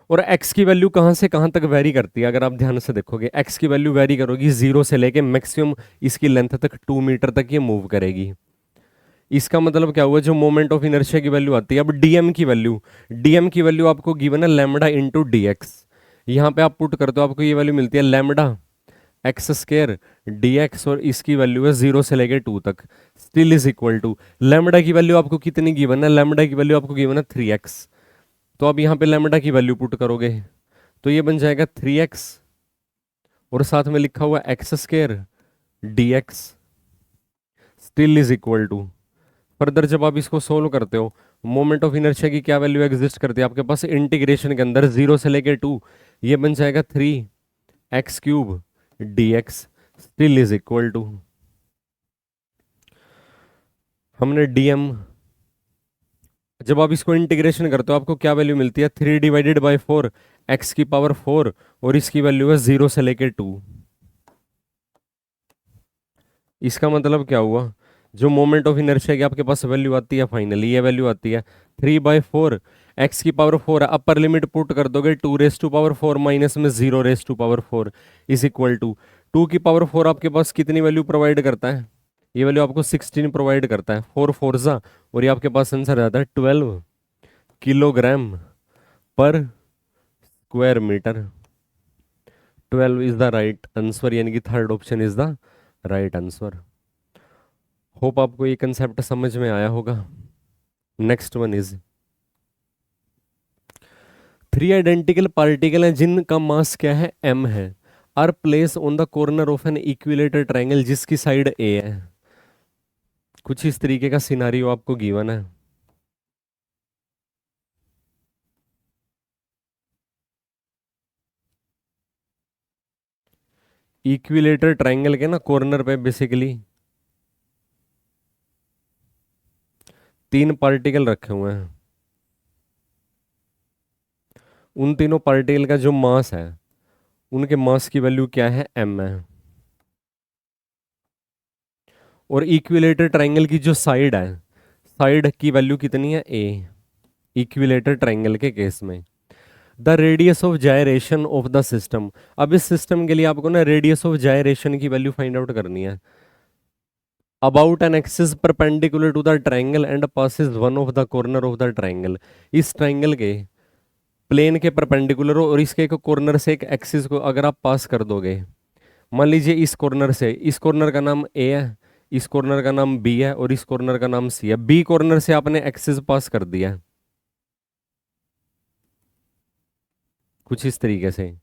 और x की वैल्यू कहाँ से कहाँ तक वेरी करती है, अगर आप ध्यान से देखोगे x की वैल्यू वेरी करोगी 0 से लेके मैक्सिमम इसकी लेंथ तक 2 मीटर तक ये मूव करेगी। इसका मतलब क्या हुआ, जो मोमेंट ऑफ इनर्शिया की वैल्यू आती है, अब डीएम की वैल्यू आपको गिवन है लैम्बडा इंटू डी एक्स। यहाँ पे आप पुट करते हो आपको ये वैल्यू मिलती है lambda x square d x, और इसकी वैल्यू है 0 से लेके 2 तक, still is equal to lambda की वैल्यू आपको कितनी गिवन है, लैम्बडा की वैल्यू आपको गिवन है 3x। तो अब यहाँ पे लैम्बडा की वैल्यू पुट करोगे तो ये बन जाएगा 3x, और साथ में लिखा हुआ x square d x still is equal to. Further जब आप इसको सोल्व करते हो, मोमेंट ऑफ इनर्शिया की क्या वैल्यू एग्जिस्ट करती है आपके पास, इंटीग्रेशन के अंदर 0 से लेके 2, ये बन जाएगा 3x³ d x still is equal to, हमने डीएम, जब आप इसको इंटीग्रेशन करते हो आपको क्या वैल्यू मिलती है, 3/4 x⁴ और इसकी वैल्यू है 0 से लेके 2। इसका मतलब क्या हुआ, जो मोमेंट ऑफ इनर्शिया की आपके पास वैल्यू आती है फाइनली, ये वैल्यू आती है 3/4 x⁴, अपर लिमिट पुट कर दोगे 2⁴ माइनस में 0⁴ इज इक्वल टू 2⁴ आपके पास कितनी वैल्यू प्रोवाइड करता है, ये वैल्यू आपको 16 प्रोवाइड करता है, 4 4 जा, और ये आपके पास आंसर आता है 12 kilogram per square metre. 12 is the right answer, यानी कि third option is the right answer. Hope आपको ये कंसेप्ट समझ में आया होगा। Next one is 3 identical particle हैं जिनका मास क्या है, m है, are place on the corner of an equilateral triangle जिसकी साइड a है। कुछ इस तरीके का सिनारियो आपको गिवन है। इक्विलेटर ट्रायंगल के ना कॉर्नर पे बेसिकली 3 पार्टिकल रखे हुए हैं, उन तीनों पार्टिकल का जो मास है उनके मास की वैल्यू क्या है, m है, और इक्विलेटर ट्रायंगल की जो साइड है, साइड की वैल्यू कितनी है, a। इक्विलेटर ट्रायंगल के केस में the radius of gyration of the system, अब इस सिस्टम के लिए आपको ना रेडियस ऑफ जायरेशन की वैल्यू फाइंड आउट करनी है। About an axis perpendicular to the triangle and passes one of the corner of the triangle, इस ट्रायंगल के प्लेन के परपेंडिकुलर हो और इसके एक कॉर्नर से एक एक्सिस को अगर आप पास कर दोगे, मान लीजिए इस कॉर्नर से, इस कॉर्नर का नाम ए है, इस कॉर्नर का नाम बी है और इस कॉर्नर का नाम सी है, बी कॉर्नर से आपने एक्सिस पास कर दिया है कुछ इस तरीके से।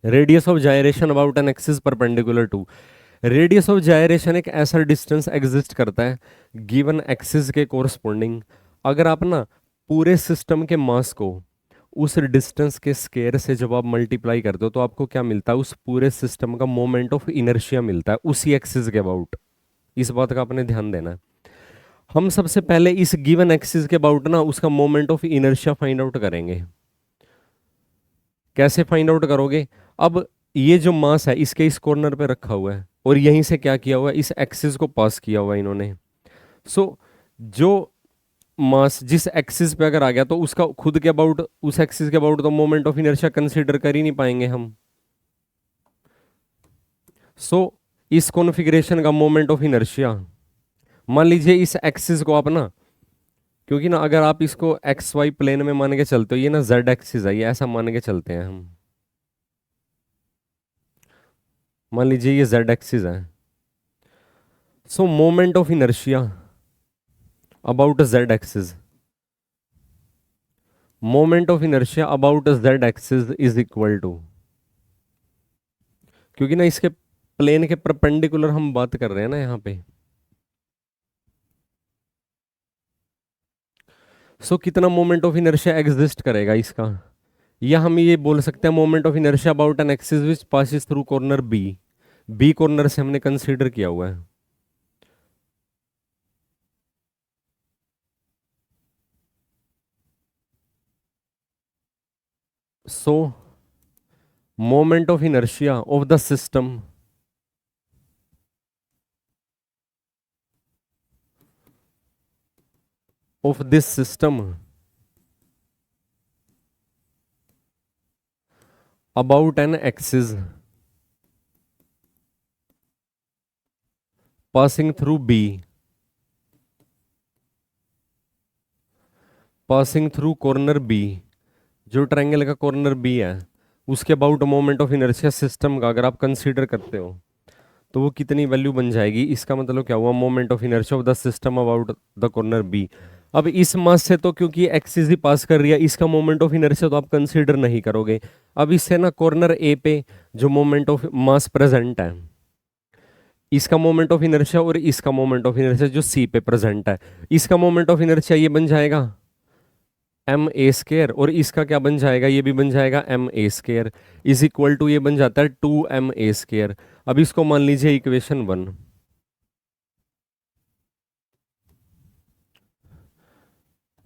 Radius of gyration about an axis perpendicular to, radius of gyration एक ऐसा डिस्टेंस एग्जिस्ट करता है गिवन एक्सिस के कोरस्पोंडिंग, अगर आप ना पूरे सिस्टम के मास को उस डिस्टेंस के स्केयर से जब आप मल्टीप्लाई करते हो तो आपको क्या मिलता है, उस पूरे सिस्टम का मोमेंट ऑफ इनर्शिया मिलता है उसी एक्सिस के अबाउट। इस बात का आपने ध्यान देना है। हम सबसे पहले इस गिवन एक्सिस के अबाउट ना उसका moment of inertia find out करेंगे। कैसे फाइंड आउट करोगे, अब ये जो मास है इसके इस कॉर्नर पे रखा हुआ है और यहीं से क्या किया हुआ है, इस एक्सिस को पास किया हुआ है इन्होंने। सो जो मास जिस एक्सिस पे अगर आ गया तो उसका खुद के अबाउट, उस एक्सिस के अबाउट तो मोमेंट ऑफ इनर्शिया कंसीडर कर ही नहीं पाएंगे हम। सो इस कॉन्फ़िगरेशन का मोमेंट ऑफ इनर्शिया, मान लीजिए इस एक्सिस को आप ना, क्योंकि ना अगर आप इसको एक्स वाई प्लेन में मान के चलते हो, ये ना जेड एक्सिस है, ये ऐसा मान के चलते हैं हम, मान लीजिए ये जेड एक्सिस है। So moment of inertia about z axis, moment of inertia about z axis is equal to, क्योंकि ना इसके प्लेन के परपेंडिकुलर हम बात कर रहे हैं ना यहाँ पे। सो कितना मोमेंट ऑफ इनर्शिया एग्जिस्ट करेगा इसका, या हम ये बोल सकते हैं moment of inertia about an axis which passes through corner B, B corner से हमने कंसीडर किया हुआ है। So moment of inertia of the system of this system about an axis passing through B, passing through corner B, जो ट्रायंगल का कॉर्नर B है उसके about moment of inertia system का अगर आप कंसीडर करते हो तो वो कितनी वैल्यू बन जाएगी। इसका मतलब क्या हुआ, moment of inertia of the system about the corner B. अब इस मास से तो क्योंकि एक्सिस ही पास कर रही है, इसका मोमेंट ऑफ इनर्शिया तो आप कंसीडर नहीं करोगे। अब इससे ना कॉर्नर ए पे जो मोमेंट ऑफ मास प्रेजेंट है, इसका मोमेंट ऑफ इनर्शिया और इसका मोमेंट ऑफ इनर्शिया जो सी पे प्रेजेंट है, इसका मोमेंट ऑफ इनर्शिया ये बन जाएगा एम ए स्केयर, और इसका क्या बन जाएगा, ये भी बन जाएगा m a square is equal to, ये बन जाता है 2 ma स्केयर। अब इसको मान लीजिए equation 1।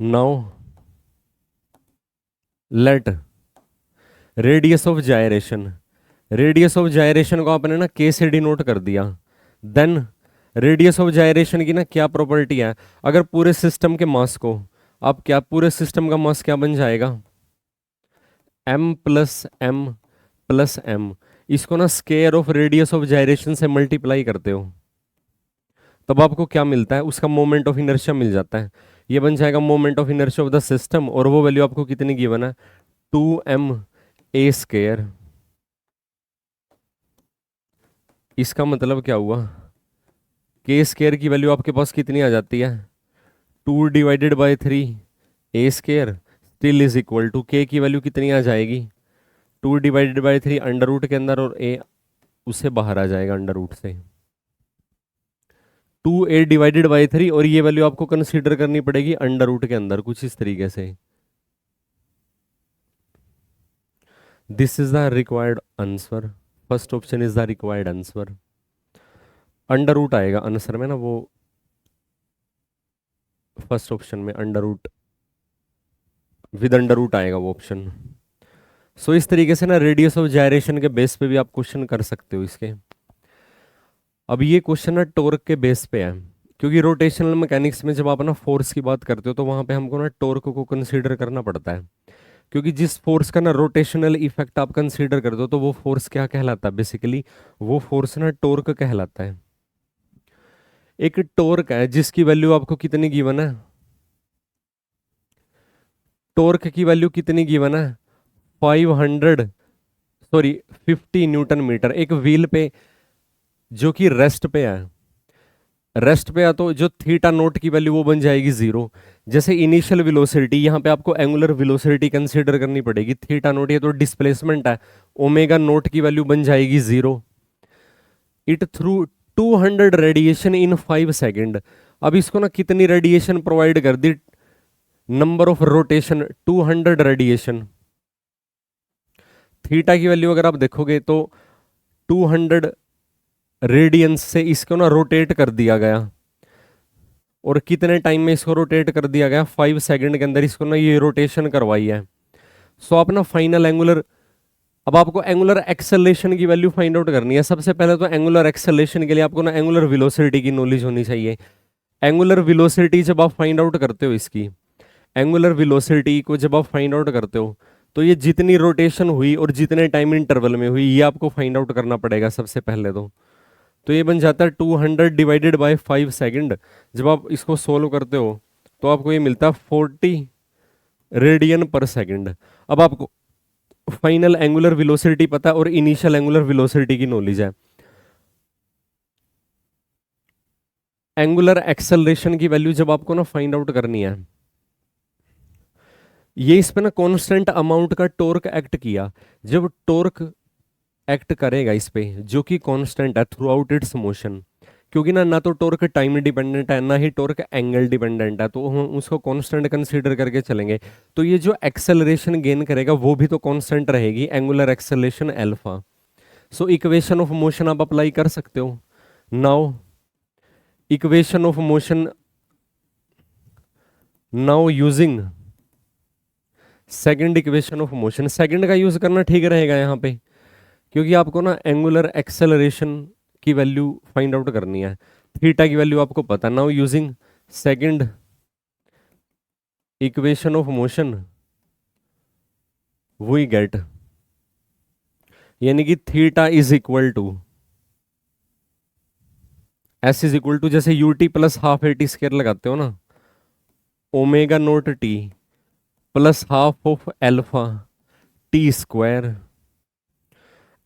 Now let radius of gyration, radius of gyration को आपने ना के से डिनोट कर दिया। देन रेडियस ऑफ जायरेशन की ना क्या प्रॉपर्टी है, अगर पूरे सिस्टम के मास को आप क्या, पूरे सिस्टम का मास क्या बन जाएगा m plus m plus m, इसको ना square of radius of gyration से मल्टीप्लाई करते हो तब आपको क्या मिलता है, उसका मोमेंट ऑफ इनर्शिया मिल जाता है। ये बन जाएगा moment of inertia of the system, और वो वैल्यू आपको कितनी गिवन है 2ma स्केयर। इसका मतलब क्या हुआ, के स्केयर की वैल्यू आपके पास कितनी आ जाती है 2/3 a square still is equal to, k की वैल्यू कितनी आ जाएगी 2/3 अंडर रूट के अंदर, और a उससे बाहर आ जाएगा अंडर रूट से 2a/3, और ये वैल्यू आपको कंसीडर करनी पड़ेगी अंडर रूट के अंदर कुछ इस तरीके से। This is the required answer, first option is the required answer. Under root आएगा आंसर में ना, वो फर्स्ट ऑप्शन में under root with under root आएगा वो ऑप्शन। सो इस तरीके से ना रेडियस ऑफ जायरेशन के बेस पे भी आप क्वेश्चन कर सकते हो इसके। अब ये क्वेश्चन ना टॉर्क के बेस पे है, क्योंकि रोटेशनल मैकेनिक्स में जब आप ना फोर्स की बात करते हो तो वहां पे हमको ना टॉर्क को कंसीडर करना पड़ता है, क्योंकि जिस फोर्स का ना रोटेशनल इफेक्ट आप कंसीडर करते हो तो वो फोर्स क्या कहलाता है, बेसिकली वो फोर्स ना टॉर्क कहलाता है। एक टॉर्क है जिसकी वैल्यू आपको कितनी गिवन है, टॉर्क की वैल्यू कितनी गिवन है 50 न्यूटन मीटर, एक व्हील पे जो कि रेस्ट पे है, रेस्ट पे है तो जो थीटा नोट की वैल्यू वो बन जाएगी 0। जैसे इनिशियल वेलोसिटी, यहाँ पे आपको एंगुलर वेलोसिटी कंसीडर करनी पड़ेगी, थीटा नोट ये तो डिस्प्लेसमेंट है, ओमेगा नोट की वैल्यू बन जाएगी 0। It through 200 radiation in 5 second. अब इसको ना कितनी रेडिएशन प्रोवाइड कर दी, number of rotation 200 radiation. Theta की वैल्यू अगर आप देखोगे तो 200 रेडियंस से इसको ना रोटेट कर दिया गया, और कितने टाइम में इसको रोटेट कर दिया गया 5 सेकंड के अंदर इसको ना ये रोटेशन करवाई है। सो आप ना फाइनल एंगुलर, अब आपको एंगुलर एक्सेलरेशन की वैल्यू फाइंड आउट करनी है। सबसे पहले तो एंगुलर एक्सेलरेशन के लिए आपको ना एंगुलर वेलोसिटी की नॉलेज होनी चाहिए। एंगुलर वेलोसिटी जब आप फाइंड आउट करते हो, इसकी एंगुलर वेलोसिटी को जब आप फाइंड आउट करते हो तो ये जितनी रोटेशन हुई और जितने टाइम इंटरवल में हुई ये आपको फाइंड आउट करना पड़ेगा सबसे पहले तो ये बन जाता है 200 डिवाइडेड बाय 5 सेकंड। जब आप इसको सोल्व करते हो तो आपको ये मिलता है 40 रेडियन पर सेकंड। अब आपको फाइनल एंगुलर वेलोसिटी पता है और इनिशियल एंगुलर वेलोसिटी की नॉलेज है। एंगुलर एक्सेलरेशन की वैल्यू जब आपको ना फाइंड आउट करनी है, ये इस पे ना कांस्टेंट अमाउंट का टॉर्क एक्ट किया, जब टॉर्क एक्ट करेगा इस पे जो कि कांस्टेंट है थ्रू आउट इट्स मोशन, क्योंकि ना तो टॉर्क टाइम डिपेंडेंट है ना ही टॉर्क एंगल डिपेंडेंट है, तो हम उसको कांस्टेंट कंसीडर करके चलेंगे। तो ये जो एक्सेलरेशन गेन करेगा वो भी तो कांस्टेंट रहेगी, angular acceleration alpha. So equation of motion आप अप्लाई कर सकते हो। Now equation of motion, now using second equation of motion, second का यूज करना ठीक रहेगा यहाँ पे, क्योंकि आपको ना एंगुलर एक्सेलरेशन की वैल्यू फाइंड आउट करनी है, थीटा की वैल्यू आपको पता। Now using second equation of motion we get, यानी कि theta is equal to s is equal to, जैसे you T plus half A t square लगाते हो ना, omega not t plus half of alpha t square.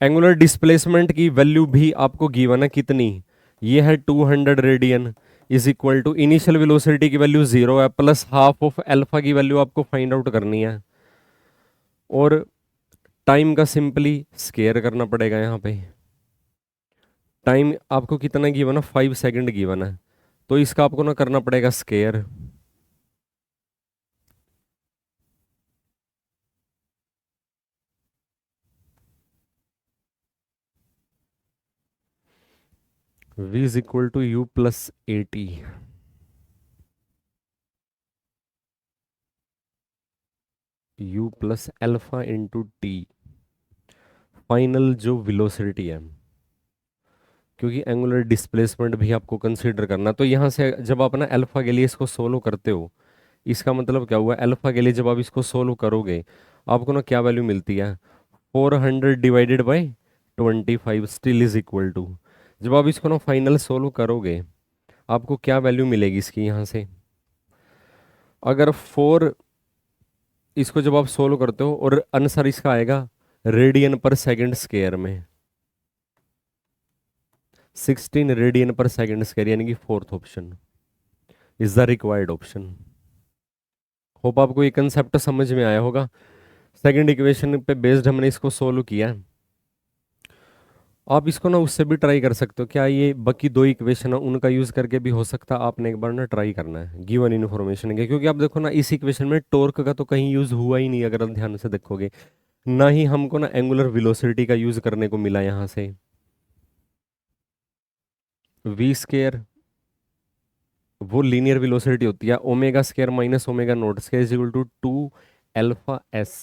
Angular displacement की वैल्यू भी आपको गिवन है कितनी, ये है 200 radian, is equal to initial velocity की वैल्यू 0 है प्लस हाफ ऑफ एल्फा की वैल्यू आपको फाइंड आउट करनी है, और टाइम का सिंपली स्केयर करना पड़ेगा। यहाँ पे टाइम आपको कितना गिवन है, 5 सेकंड गिवन है, तो इसका आपको ना करना पड़ेगा square. v is equal to u plus a t, u plus alpha into t, final जो वेलोसिटी है, क्योंकि एंगुलर डिस्प्लेसमेंट भी आपको कंसीडर करना। तो यहाँ से जब आप ना अल्फा के लिए इसको सोल्व करते हो, इसका मतलब क्या हुआ, अल्फा के लिए जब आप इसको सोल्व करोगे आपको ना क्या वैल्यू मिलती है, 400 divided by 25 still is equal to, जब आप इसको ना फाइनल सोल्व करोगे आपको क्या वैल्यू मिलेगी इसकी, यहाँ से अगर 4, इसको जब आप सोल्व करते हो और आंसर इसका आएगा रेडियन पर सेकंड स्क्वायर में, 16 रेडियन पर सेकंड स्क्वायर, यानी कि fourth option is the required option. Hope आपको ये कंसेप्ट समझ में आया होगा। सेकंड इक्वेशन पे बेस्ड हमने इसको सोल्व किया है। आप इसको ना उससे भी ट्राई कर सकते हो, क्या ये बाकी दो इक्वेशन है उनका यूज करके भी हो सकता है, आपने एक बार ना ट्राई करना है गिवन इन्फॉर्मेशन के, क्योंकि आप देखो ना इस इक्वेशन में टॉर्क का तो कहीं यूज हुआ ही नहीं अगर आप ध्यान से देखोगे, ना ही हमको ना एंगुलर वेलोसिटी का यूज करने को मिला यहाँ से। वी स्केयर वो लीनियर वेलोसिटी होती है, omega square minus omega not square is equal to 2 alpha s,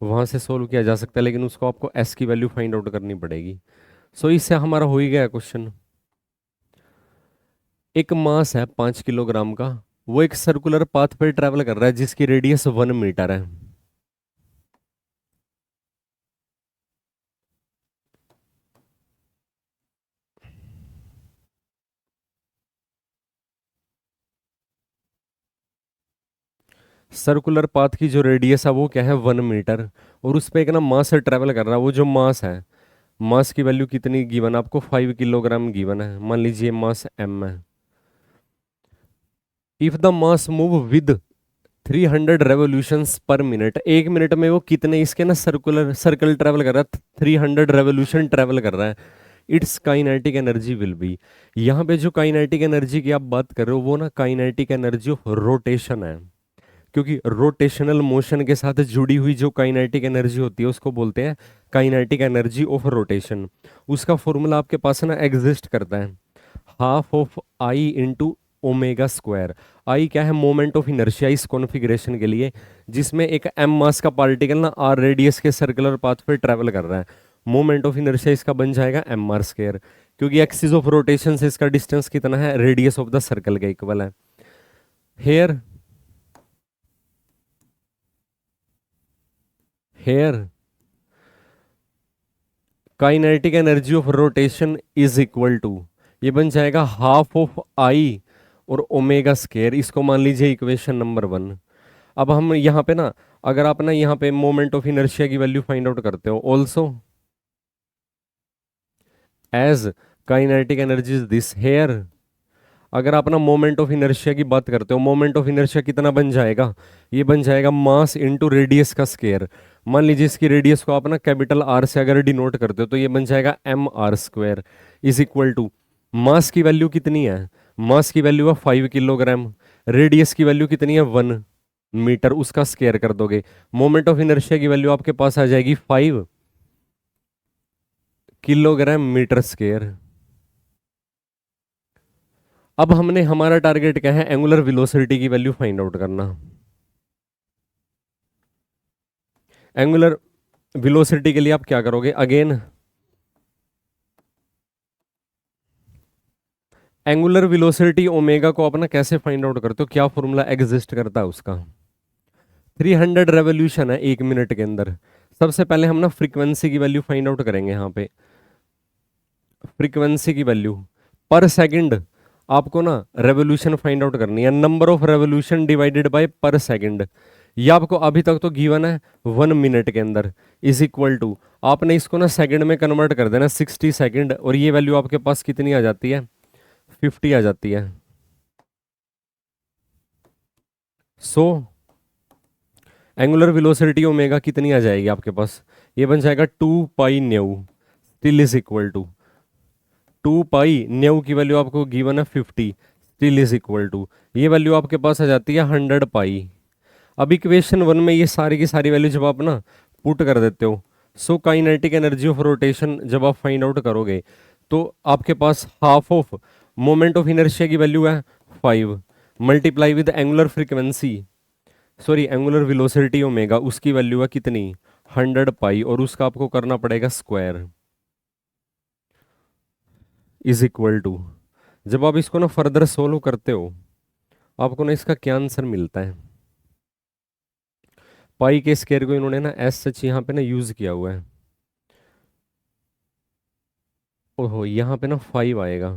वहां से सोल्व किया जा सकता है, लेकिन उसको आपको एस की वैल्यू फाइंड आउट करनी पड़ेगी। सो इससे हमारा हो ही गया क्वेश्चन। एक मास है 5 किलोग्राम का, वो एक सर्कुलर पाथ पर ट्रेवल कर रहा है जिसकी रेडियस 1 मीटर है। सर्कुलर पाथ की जो रेडियस है वो क्या है, 1 मीटर, और उस पर एक ना मास से ट्रेवल कर रहा है, वो जो मास है, मास की वैल्यू कितनी गिवन है आपको, 5 किलोग्राम गिवन है, मान लीजिए मास एम है। If the mass move with 300 revolutions पर मिनट, एक मिनट में वो कितने इसके ना सर्कल ट्रेवल कर रहा है, 300 रेवोल्यूशन ट्रेवल कर रहा है, it's kinetic energy will be. यहाँ पे जो काइनेटिक एनर्जी की आप बात कर रहे हो वो ना काइनेटिक एनर्जी ऑफ रोटेशन है, क्योंकि रोटेशनल मोशन के साथ जुड़ी हुई जो काइनेटिक एनर्जी होती है उसको बोलते हैं काइनेटिक एनर्जी ऑफ रोटेशन। उसका फॉर्मूला आपके पास ना एग्जिस्ट करता है, half of I into omega square. I क्या है, मोमेंट ऑफ इनर्शिया इस कॉन्फ़िगरेशन के लिए, जिसमें एक एम मास का पार्टिकल ना आर रेडियस के सर्कुलर पाथ पे ट्रेवल कर रहा है, मोमेंट ऑफ इनर्शिया इसका बन जाएगा एम आर स्क्वायर, क्योंकि एक्सिस ऑफ रोटेशन से इसका डिस्टेंस कितना है, रेडियस ऑफ द सर्कल के इक्वल है। Here here kinetic energy of rotation is equal to, ये बन जाएगा हाफ ऑफ आई और ओमेगा स्केयर, इसको मान लीजिए इक्वेशन नंबर 1। अब हम यहाँ पे ना, अगर आप ना यहाँ पे मोमेंट ऑफ इनर्शिया की वैल्यू फाइंड आउट करते हो, also as kinetic energy is this here, अगर आप ना मोमेंट ऑफ इनर्शिया की बात करते हो, मोमेंट ऑफ इनर्शिया कितना बन जाएगा, ये बन जाएगा मास इंटू रेडियस का स्केयर। मान लीजिए इसकी रेडियस को आप ना कैपिटल आर से अगर डिनोट करते हो तो ये बन जाएगा M are square is equal to, mass की वैल्यू कितनी है, मास की वैल्यू है 5 किलोग्राम, रेडियस की वैल्यू कितनी है 1 मीटर, उसका स्केयर कर दोगे, मोमेंट ऑफ इनर्शिया की वैल्यू आपके पास आ जाएगी 5 किलोग्राम मीटर स्केयर। अब हमने हमारा टारगेट क्या है, एंगुलर वेलोसिटी की वैल्यू फाइंड आउट करना। एंगुलर वेलोसिटी के लिए आप क्या करोगे, अगेन एंगुलर वेलोसिटी ओमेगा को अपना कैसे फाइंड आउट करते हो, क्या फॉर्मूला एग्जिस्ट करता है उसका, 300 रेवोल्यूशन है 1 मिनट के अंदर। सबसे पहले हम ना फ्रीक्वेंसी की वैल्यू फाइंड आउट करेंगे, यहाँ पे फ्रीक्वेंसी की वैल्यू पर सेकंड आपको ना रेवोल्यूशन फाइंड आउट करनी है, number of revolution divided by पर सेकंड। ये आपको अभी तक तो गिवन है 1 मिनट के अंदर इज इक्वल टू, आपने इसको ना सेकंड में कन्वर्ट कर देना 60 सेकंड, और ये वैल्यू आपके पास कितनी आ जाती है, 50 आ जाती है। सो एंगुलर वेलोसिटी ओमेगा कितनी आ जाएगी आपके पास, ये बन जाएगा 2 pi nu, still is equal to 2 pi nu की वैल्यू आपको गिवन है 50, स्टिल इज इक्वल टू ये वैल्यू आपके पास आ जाती है 100 पाई। अब इक्वेशन 1 में ये सारी की सारी वैल्यू जब आप ना पुट कर देते हो, so kinetic energy of rotation जब आप फाइंड आउट करोगे तो आपके पास half of moment of inertia की वैल्यू है 5 multiply with angular frequency, sorry angular velocity omega, उसकी वैल्यू है कितनी 100 पाई, और उसका आपको करना पड़ेगा स्क्वायर इज इक्वल टू, जब आप इसको ना फर्दर सोल्व करते हो आपको ना इसका क्या आंसर मिलता है, पाई के स्क्वायर को इन्होंने ना एस सच यहाँ पे ना यूज किया हुआ है, ओहो यहाँ पे ना 5 आएगा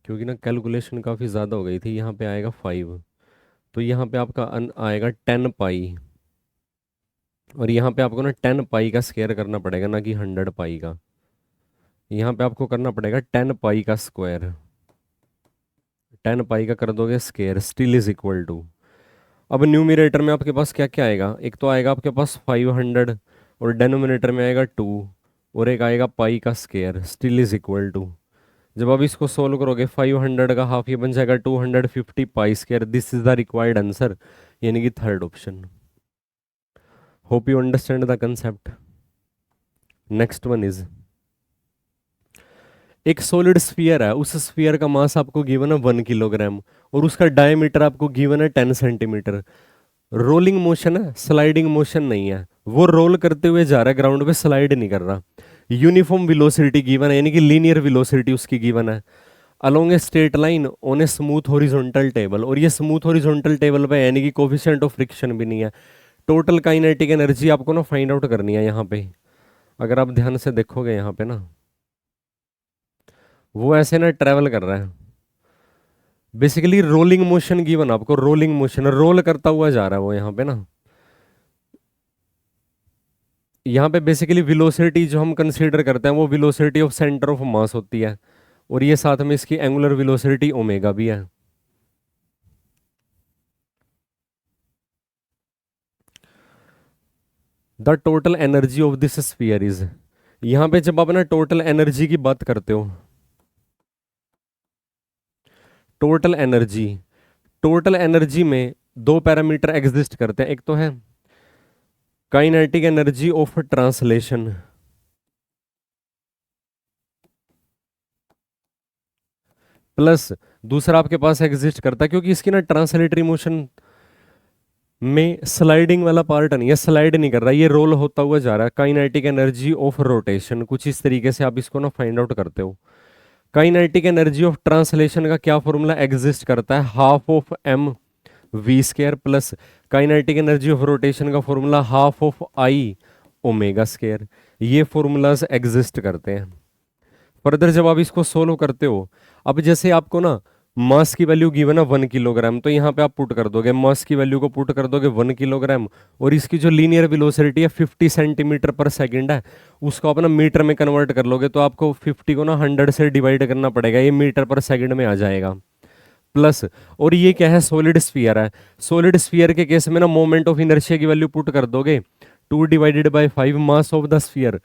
क्योंकि ना कैलकुलेशन काफ़ी ज़्यादा हो गई थी, यहाँ पे आएगा 5, तो यहाँ पे आपका आएगा 10 पाई, और यहाँ पे आपको ना 10 पाई का स्क्वायर करना पड़ेगा ना कि 100 पाई का, यहाँ पे आपको करना पड़ेगा 10 पाई का स्क्वायर, 10 पाई का कर दोगे square still is equal to, अब न्यूमरेटर में आपके पास क्या क्या आएगा, एक तो आएगा आपके पास 500, और डेनोमिनेटर में आएगा 2, और एक आएगा पाई का square still is equal to, जब आप इसको सोल्व करोगे 500 का हाफ ये बन जाएगा 250 pi square, this is the required answer, यानी कि third option. Hope you understand the concept. Next one is, एक सॉलिड स्फीयर है, उस स्फीयर का मास आपको गिवन है 1 किलोग्राम, और उसका डायमीटर आपको गिवन है 10 सेंटीमीटर। रोलिंग मोशन है, स्लाइडिंग मोशन नहीं है, वो रोल करते हुए जा रहा है ग्राउंड पे, स्लाइड नहीं कर रहा। यूनिफॉर्म वेलोसिटी गिवन है, यानी कि लीनियर वेलोसिटी उसकी गिवन है, along a straight line on a smooth horizontal table, और ये स्मूथ हॉरिजॉन्टल टेबल पे यानी कि कोफिशिएंट ऑफ फ्रिक्शन भी नहीं है। टोटल काइनेटिक एनर्जी आपको ना फाइंड आउट करनी है यहाँ पे, अगर आप ध्यान से देखोगे यहाँ पे ना वो ऐसे ना ट्रेवल कर रहा है, बेसिकली रोलिंग मोशन गिवन आपको, रोलिंग मोशन रोल करता हुआ जा रहा है वो यहाँ पे ना, यहाँ पे बेसिकली वेलोसिटी जो हम कंसीडर करते हैं वो velocity of centre of mass होती है, और ये साथ में इसकी एंगुलर वेलोसिटी ओमेगा भी है। The total energy of this sphere is, यहाँ पे जब आप ना टोटल एनर्जी की बात करते हो, टोटल एनर्जी, टोटल एनर्जी में दो पैरामीटर एग्जिस्ट करते हैं, एक तो है kinetic energy of translation, plus दूसरा आपके पास एग्जिस्ट करता है, क्योंकि इसकी ना ट्रांसलेटरी मोशन में स्लाइडिंग वाला पार्ट नहीं है, स्लाइड नहीं कर रहा, ये रोल होता हुआ जा रहा है, काइनेटिक एनर्जी ऑफ रोटेशन, कुछ इस तरीके से आप इसको ना फाइंड आउट करते हो। काइनेटिक एनर्जी ऑफ ट्रांसलेशन का क्या फॉर्मूला एग्जिस्ट करता है, half of M V square, plus kinetic energy of rotation का formula half of I omega square, ये फॉर्मूलाज एग्जिस्ट करते हैं। फर्दर जब आप इसको सोल्व करते हो, अब जैसे आपको ना मास की वैल्यू गिवन है 1 किलोग्राम, तो यहाँ पे आप पुट कर दोगे मास की वैल्यू को, पुट कर दोगे 1 किलोग्राम, और इसकी जो लीनियर वेलोसिटी है 50 सेंटीमीटर पर सेकंड है, उसको आप ना मीटर में कन्वर्ट कर लोगे, तो आपको 50 को ना 100 से डिवाइड करना पड़ेगा, ये मीटर पर सेकंड में आ जाएगा। प्लस, और ये क्या है, सॉलिड स्फीयर है, सॉलिड स्फीयर के केस में ना मोमेंट ऑफ इनर्शिया की वैल्यू पुट कर दोगे 2 divided by 5 mass of the sphere,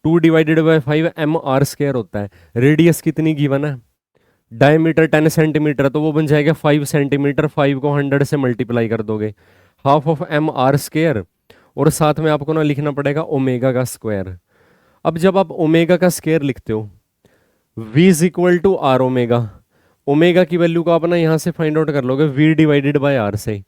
2 divided by 5 m are square होता है। रेडियस कितनी गिवन है, डायमीटर 10 सेंटीमीटर, तो वो बन जाएगा 5 सेंटीमीटर, 5 को 100 से मल्टीप्लाई कर दोगे, half of m are square, और साथ में आपको ना लिखना पड़ेगा ओमेगा का स्क्वायर। अब जब आप ओमेगा का स्क्वायर लिखते हो, v is equal to r omega, omega की वैल्यू को आप ना यहाँ से फाइंड आउट कर लोगे v डिवाइडेड बाय आर से,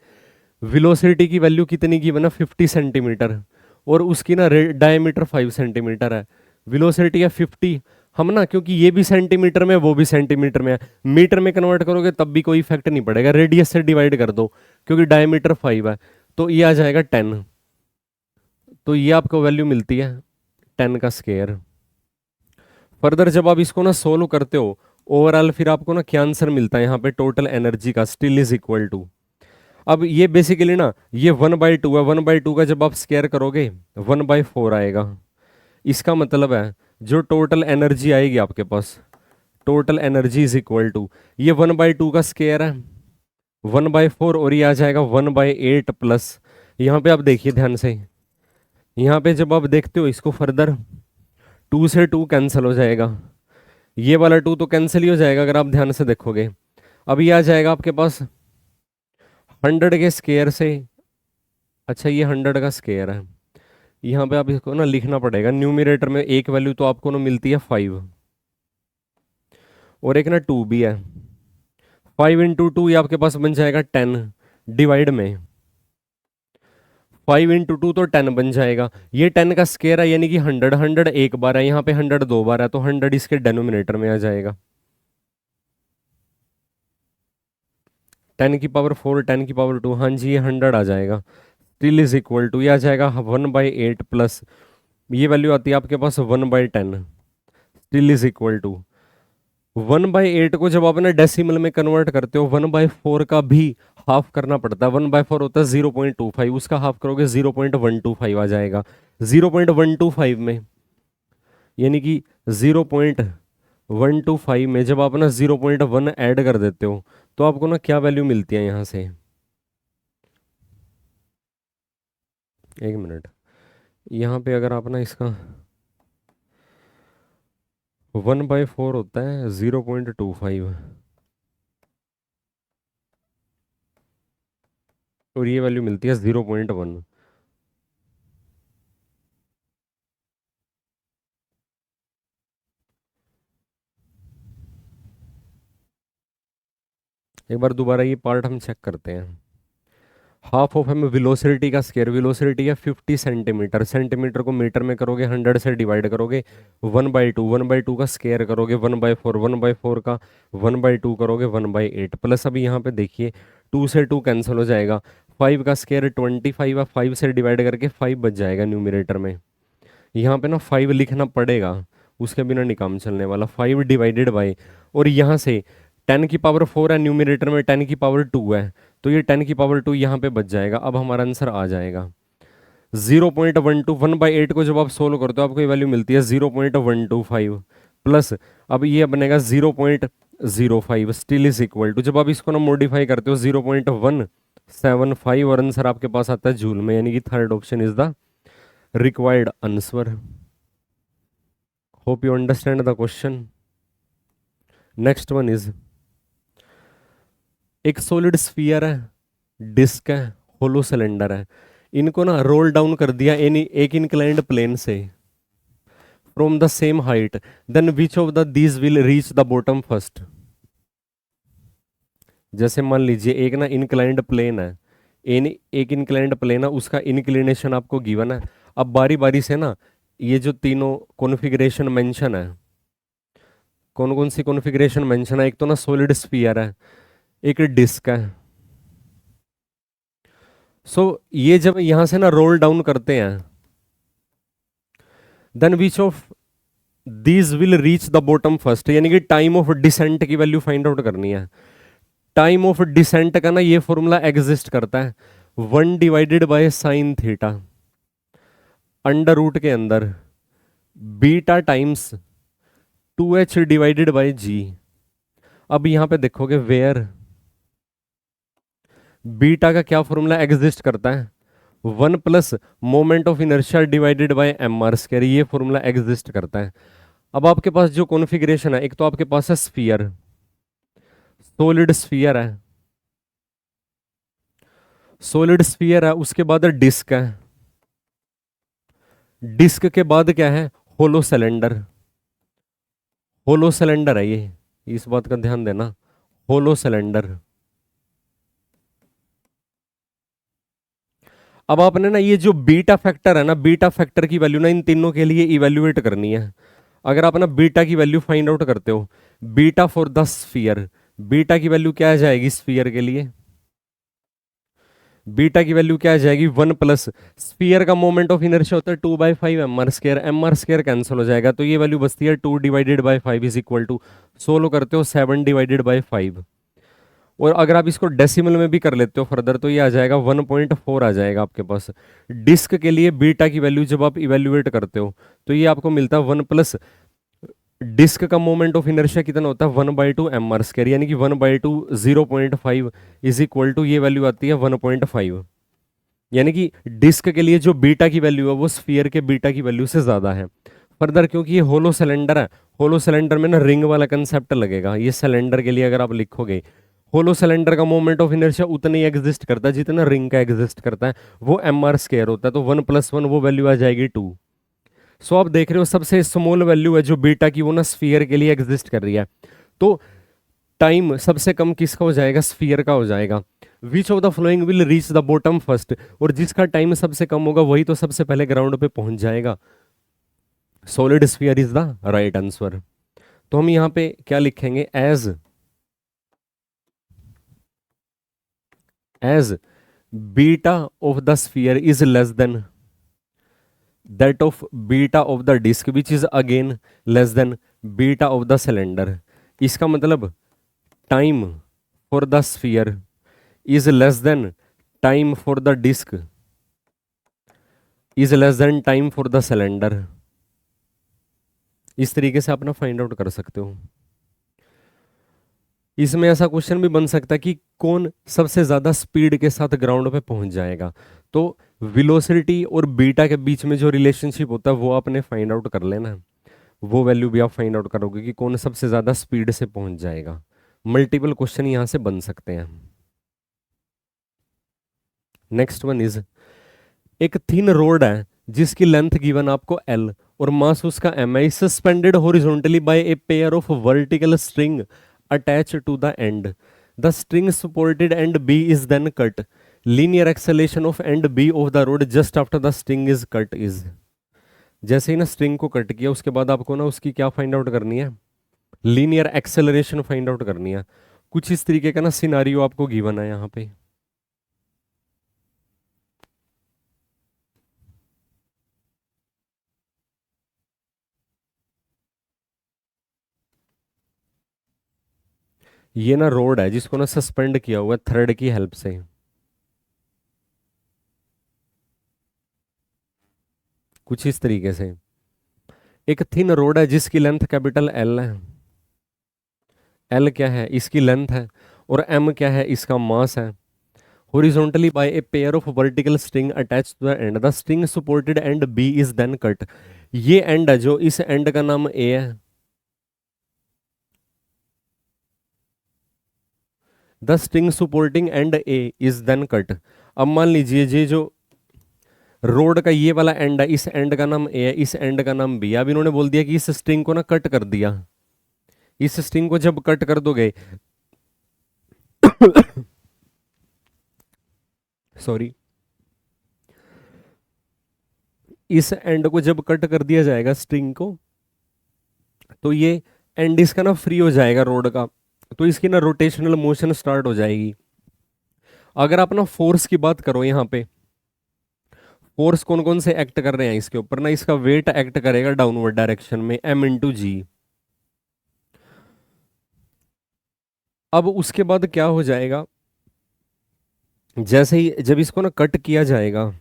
वेलोसिटी की वैल्यू कितनी की बना 50 सेंटीमीटर, और उसकी ना डायमीटर 5 सेंटीमीटर है, वेलोसिटी है 50। हम ना, क्योंकि ये भी सेंटीमीटर में वो भी सेंटीमीटर में है, मीटर में कन्वर्ट करोगे तब भी कोई इफेक्ट नहीं पड़ेगा, रेडियस से डिवाइड कर दो क्योंकि डायमीटर 5 है, तो ये आ जाएगा 10। तो ये आपको वैल्यू मिलती है 10 का स्क्वायर। फर्दर जब आप इसको ना सोल्व करते हो ओवरऑल, फिर आपको ना क्या आंसर मिलता है यहाँ पे टोटल एनर्जी का, स्टिल इज इक्वल टू, अब ये बेसिकली ना ये 1/2 है, 1/2 का जब आप स्क्वायर करोगे 1/4 आएगा। इसका मतलब है जो टोटल एनर्जी आएगी आपके पास, total energy is equal to, ये 1/2 का स्क्वायर है 1/4, और ये आ जाएगा 1/8 प्लस, यहाँ पे आप देखिए ध्यान से, यहाँ पे जब आप देखते हो इसको फर्दर, 2 से 2 कैंसिल हो जाएगा, ये वाला 2 तो कैंसिल ही हो जाएगा अगर आप ध्यान से देखोगे। अब ये आ जाएगा आपके पास 100 के स्क्वायर से, अच्छा ये 100 का स्क्वायर है, यहाँ पे आप इसको ना लिखना पड़ेगा न्यूमरेटर में, एक वैल्यू तो आपको ना मिलती है 5 और एक ना 2 भी है, 5 × 2 ये आपके पास बन जाएगा 10, डिवाइड में 5 × 2 तो 10 बन जाएगा, ये 10 का स्क्वायर है यानी कि 100, 100 एक बार है, यहाँ पे 100 दो बार है, तो 100 इसके डेनोमिनेटर में आ जाएगा, 10⁴, 10⁴, हाँ जी ये 100 आ जाएगा, स्टिल इज इक्वल टू, ये आ जाएगा 1/8 प्लस, ये वैल्यू आती है आपके पास 1/10, स्टिल इज इक्वल टू 1/8 को जब आप ना डेसिमल में कन्वर्ट करते हो 1/4 का भी हाफ करना पड़ता है, 1/4 होता है 0.25, उसका हाफ करोगे 0.125 आ जाएगा, 0.125 में यानी कि 0.125 में जब आप ना 0.1 ऐड कर देते हो तो आपको ना क्या वैल्यू मिलती है यहाँ से, एक मिनट, यहाँ पे अगर आप ना इसका 1/4 होता है 0.25, और ये वैल्यू मिलती है 0.1, एक बार दोबारा ये पार्ट हम चेक करते हैं। हाफ ऑफ हमें वेलोसिटी का स्क्वायर, वेलोसिटी है 50 सेंटीमीटर, सेंटीमीटर को मीटर में करोगे 100 से डिवाइड करोगे 1/2, 1/2 का स्क्वायर करोगे 1/4, 1/4 का 1/2 करोगे 1/8 प्लस, अभी यहाँ पे देखिए 2 से 2 कैंसिल हो जाएगा, 5 का स्क्वायर 25 है, 5 से डिवाइड करके 5 बच जाएगा न्यूमरेटर में, यहाँ पे ना 5 लिखना पड़ेगा, उसके बिना नहीं काम चलने वाला, 5 डिवाइडेड बाई, और यहाँ से 10⁴ है न्यूमरेटर में, 10⁴ है, तो ये 10⁴ यहाँ पे बच जाएगा, अब हमारा आंसर आ जाएगा 0.12, 1/8 को जब आप सोल्व करते हो आपको ये वैल्यू मिलती है 0.125 प्लस, अब ये बनेगा 0.05, स्टिल इज इक्वल टू, जब आप इसको ना मॉडिफाई करते हो 0.175, और आंसर आपके पास आता है जूल में, यानी कि third option is the required answer. Hope you understand the question. Next one is, एक सॉलिड स्फीयर है, डिस्क है, होलो सिलेंडर है, इनको ना रोल डाउन कर दिया एनी एक इंक्लाइंड प्लेन से from the same height, then which of the these will reach the bottom first. जैसे मान लीजिए एक ना इंक्लाइंड प्लेन है, एक इंक्लाइंड प्लेन है, उसका इंक्लिनेशन आपको गिवन है, अब बारी बारी से ना ये जो तीनों कॉन्फ़िगरेशन मेंशन है, कौन कौन सी कॉन्फ़िगरेशन मेंशन है, एक तो ना सॉलिड स्फीयर है, एक डिस्क है, ये जब यहां से ना रोल डाउन करते हैं, then which of these will reach the bottom first, यानी कि टाइम ऑफ डिसेंट की वैल्यू फाइंड आउट करनी है। टाइम ऑफ डिसेंट का ना ये फॉर्मूला एग्जिस्ट करता है 1/sin θ अंडर रूट के अंदर बीटा टाइम्स 2h/g। अब यहां पे देखोगे वेयर बीटा का क्या फॉर्मूला एग्जिस्ट करता है, 1 plus moment of inertia divided by mr², ये फॉर्मूला एग्जिस्ट करता है। अब आपके पास जो कॉन्फ़िगरेशन है, एक तो आपके पास है स्फीयर, सॉलिड स्फीयर है, सॉलिड स्फीयर है, उसके बाद डिस्क है, डिस्क के बाद क्या है, होलो सिलेंडर, होलो सिलेंडर है ये, इस बात का ध्यान देना, होलो सिलेंडर। अब आपने ना ये जो बीटा फैक्टर है ना, बीटा फैक्टर की वैल्यू ना इन तीनों के लिए इवेल्युएट करनी है। अगर आप ना बीटा की वैल्यू फाइंड आउट करते हो, beta for the sphere, beta की वैल्यू क्या आ जाएगी स्फीयर के लिए, बीटा की वैल्यू क्या आ जाएगी 1 प्लस, स्फीयर का मोमेंट ऑफ इनर्शिया होता है 2/5 mr², mr² कैंसिल हो जाएगा, तो ये वैल्यू बचती है 2/5 इज इक्वल टू, सोल्व करते हो 7/5। और अगर आप इसको डेसिमल में भी कर लेते हो फर्दर तो ये आ जाएगा 1.4 आ जाएगा आपके पास। डिस्क के लिए बीटा की वैल्यू जब आप इवेल्युएट करते हो तो ये आपको मिलता है 1 प्लस, डिस्क का मोमेंट ऑफ इनर्शिया कितना होता है 1/2 mr², यानी कि 1/2 0.5 इज इक्वल टू ये वैल्यू आती है 1.5। यानी कि डिस्क के लिए जो बीटा की वैल्यू है वो स्फीयर के बीटा की वैल्यू से ज्यादा है। फर्दर क्योंकि ये होलो सिलेंडर है, होलो सिलेंडर में ना रिंग वाला कंसेप्ट लगेगा, ये सिलेंडर के लिए अगर आप लिखोगे, होलो सिलेंडर का मोमेंट ऑफ इनर्शिया उतना ही एग्जिस्ट करता है जितना रिंग का एग्जिस्ट करता है, वो mr² होता है, तो 1+1 वो वैल्यू आ जाएगी 2। सो आप देख रहे हो सबसे स्मॉल वैल्यू है जो बीटा की वो ना स्फीयर के लिए एग्जिस्ट कर रही है, तो टाइम सबसे कम किसका हो जाएगा स्फीयर का हो जाएगा। विच of the flowing will reach the bottom first, और जिसका टाइम सबसे कम होगा वही तो सबसे पहले ग्राउंड पे पहुंच जाएगा। Solid sphere is the right answer. तो हम यहां पे क्या लिखेंगे, as beta of the sphere is less than that of beta of the disc which is again less than beta of the cylinder. इसका मतलब time for the sphere is less than time for the disc is less than time for the cylinder. इस तरीके से आप ना फाइंड आउट कर सकते हो। इसमें ऐसा क्वेश्चन भी बन सकता है कि कौन सबसे ज्यादा स्पीड के साथ ग्राउंड पे पहुंच जाएगा, तो वेलोसिटी और बीटा के बीच में जो रिलेशनशिप होता है वो आपने फाइंड आउट कर लेना, वो वैल्यू भी आप फाइंड आउट करोगे कि कौन सबसे ज्यादा स्पीड से पहुंच जाएगा। मल्टीपल क्वेश्चन यहां से बन सकते हैं। नेक्स्ट वन इज, एक थिन रोड है जिसकी लेंथ गिवन आपको L और मास उसका M है, suspended horizontally by a pair of vertical string attach to the end, the string supported end B is then cut, linear acceleration of end B of the rod just after the string is cut is. जैसे ही ना स्ट्रिंग को कट किया उसके बाद आपको ना उसकी क्या फाइंड आउट करनी है, लीनियर एक्सेलरेशन फाइंड आउट करनी है। कुछ इस तरीके का ना सिनारियो आपको गिवन है यहाँ पे। ये ना रोड है जिसको ना सस्पेंड किया हुआ है थ्रेड की हेल्प से। कुछ इस तरीके से एक थिन रोड है जिसकी लेंथ कैपिटल L है, L क्या है इसकी लेंथ है, और M क्या है इसका मास है, horizontally by a pair of vertical string attached to the end, the string supported end B is then cut। ये एंड है जो इस एंड का नाम A है, the string supporting end A is then cut. अब मान लीजिए ये जो रोड का ये वाला एंड है, इस एंड का नाम A है, इस एंड का नाम B है। अब इन्होंने बोल दिया कि इस स्ट्रिंग को ना कट कर दिया, इस स्ट्रिंग को जब कट कर दोगे सॉरी, इस एंड को जब कट कर दिया जाएगा स्ट्रिंग को, तो ये एंड इसका ना फ्री हो जाएगा रोड का, तो इसकी ना रोटेशनल मोशन स्टार्ट हो जाएगी। अगर आप ना फोर्स की बात करो यहाँ पे, फोर्स कौन कौन से एक्ट कर रहे हैं इसके ऊपर ना, इसका वेट एक्ट करेगा डाउनवर्ड डायरेक्शन में M × G। अब उसके बाद क्या हो जाएगा, जैसे ही जब इसको ना कट किया जाएगा,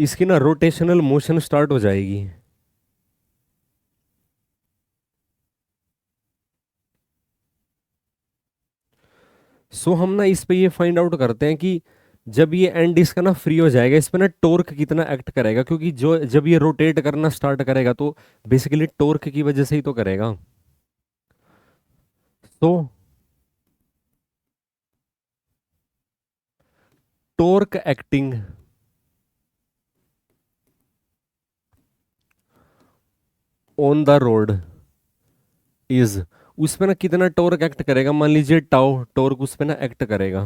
इसकी ना रोटेशनल मोशन स्टार्ट हो जाएगी। सो हम ना इस पे ये फाइंड आउट करते हैं कि जब ये एंड इसका ना फ्री हो जाएगा इस पे ना टॉर्क कितना एक्ट करेगा, क्योंकि जो जब ये रोटेट करना स्टार्ट करेगा तो बेसिकली टॉर्क की वजह से ही तो करेगा। तो torque acting on the road is, उस पे ना कितना टॉर्क एक्ट करेगा, मान लीजिए टाउ टॉर्क उस पे ना एक्ट करेगा।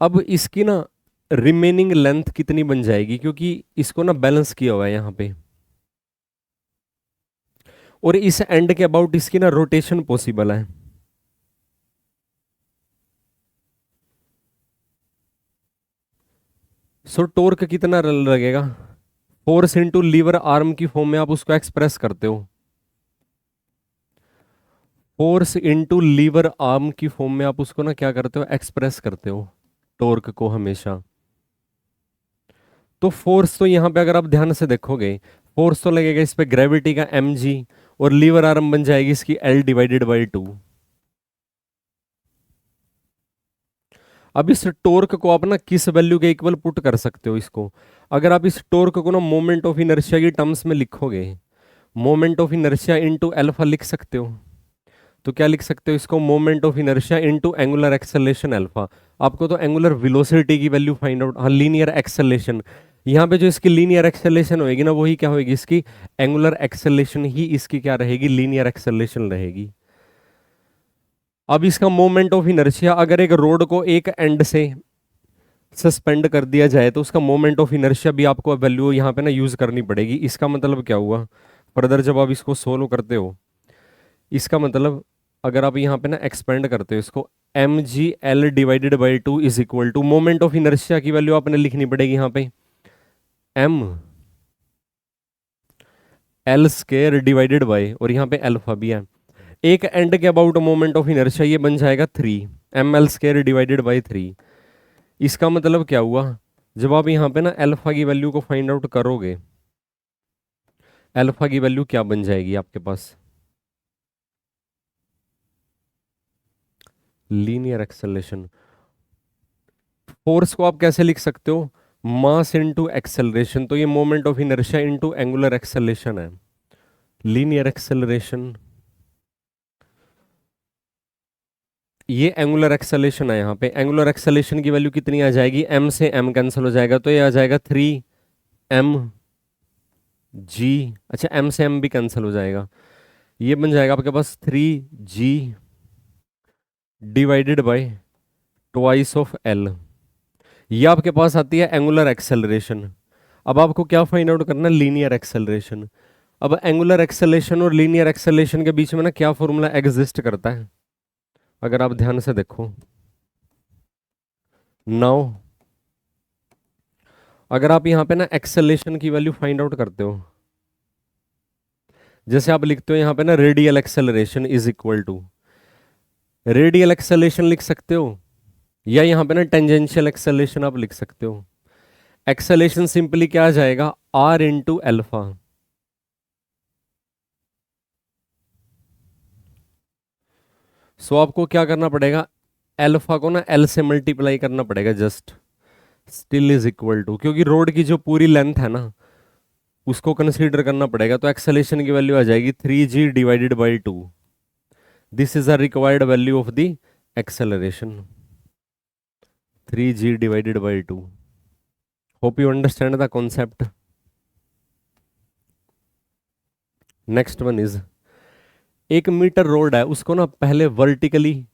अब इसकी ना रिमेनिंग लेंथ कितनी बन जाएगी, क्योंकि इसको ना बैलेंस किया हुआ है यहाँ पे, और इस एंड के अबाउट इसकी ना रोटेशन पॉसिबल है। सो टॉर्क कितना लगेगा, फोर्स इंटू लीवर आर्म की फॉर्म में आप उसको एक्सप्रेस करते हो, फोर्स इंटू लीवर आर्म की फॉर्म में आप उसको ना क्या करते हो, एक्सप्रेस करते हो टॉर्क को हमेशा। तो फोर्स तो यहां पे अगर आप ध्यान से देखोगे, फोर्स तो लगेगा इस पे ग्रेविटी का mg, और लीवर आर्म बन जाएगी इसकी L डिवाइडेड बाई 2। अब इस टॉर्क को आप ना किस वैल्यू के इक्वल पुट कर सकते हो इसको, अगर आप इस टॉर्क को ना मोमेंट ऑफ इनर्शिया की टर्म्स में लिखोगे, moment of inertia into alpha लिख सकते हो। तो क्या लिख सकते हो इसको, moment of inertia into angular acceleration alpha. आपको तो एंगुलर वेलोसिटी की वैल्यू फाइंड आउट, हाँ लीनियर एक्सेलरेशन, यहाँ पे जो इसकी लीनियर एक्सेलरेशन होगी ना वही क्या होगी, इसकी एंगुलर एक्सेलरेशन ही इसकी क्या रहेगी, लीनियर एक्सेलरेशन रहेगी। अब इसका मोमेंट ऑफ इनर्शिया, अगर एक रोड को एक एंड से सस्पेंड कर दिया जाए तो उसका मोमेंट ऑफ इनर्शिया भी आपको वैल्यू यहाँ पे ना यूज करनी पड़ेगी। इसका मतलब क्या हुआ, फर्दर जब आप इसको सोल्व करते हो, इसका मतलब अगर आप यहाँ पे ना एक्सपेंड करते हो इसको, mg L divided by 2 is equal to, moment of inertia की वैल्यू आपने लिखनी पड़ेगी यहाँ पे m L square divided by, और यहाँ पे अल्फा भी है, एक एंड के अबाउट मोमेंट ऑफ इनर्शिया ये बन जाएगा 3 ml स्केयर डिवाइडेड बाई 3। इसका मतलब क्या हुआ, जब आप यहाँ पे ना अल्फा की वैल्यू को फाइंड आउट करोगे, अल्फा की वैल्यू क्या बन जाएगी आपके पास, लीनियर एक्सेलरेशन। फोर्स को आप कैसे लिख सकते हो, मास इनटू एक्सेलरेशन, तो ये moment of inertia into angular acceleration है, लीनियर एक्सेलरेशन, ये एंगुलर एक्सेलरेशन है। यहाँ पे एंगुलर एक्सेलरेशन की वैल्यू कितनी आ जाएगी, m से m कैंसिल हो जाएगा, तो ये आ जाएगा 3mg, अच्छा m से m भी कैंसिल हो जाएगा, ये बन जाएगा आपके पास 3g divided by twice of l। ये आपके पास आती है एंगुलर एक्सेलरेशन। अब आपको क्या फाइंड आउट करना है, लीनियर एक्सेलरेशन। अब एंगुलर एक्सेलरेशन और लीनियर एक्सेलरेशन के बीच में ना क्या फॉर्मूला एग्जिस्ट करता है, अगर आप ध्यान से देखो, नाउ अगर आप यहाँ पे ना एक्सेलरेशन की वैल्यू फाइंड आउट करते हो, जैसे आप लिखते हो यहाँ पे ना radial acceleration is equal to, radial acceleration लिख सकते हो, या यहाँ पे ना टेंजेंशियल एक्सेलरेशन आप लिख सकते हो। एक्सेलरेशन सिंपली क्या आ जाएगा, आर इंटू एल्फा। सो आपको क्या करना पड़ेगा, एल्फा को ना एल से मल्टीप्लाई करना पड़ेगा just, still is equal to, क्योंकि रोड की जो पूरी लेंथ है ना उसको कंसीडर करना पड़ेगा, तो एक्सेलरेशन की वैल्यू आ जाएगी 3g divided by 2। This is a required value of the acceleration, 3g divided by 2। Hope you understand the concept. Next one is, एक मीटर रोड है, उसको ना पहले वर्टिकली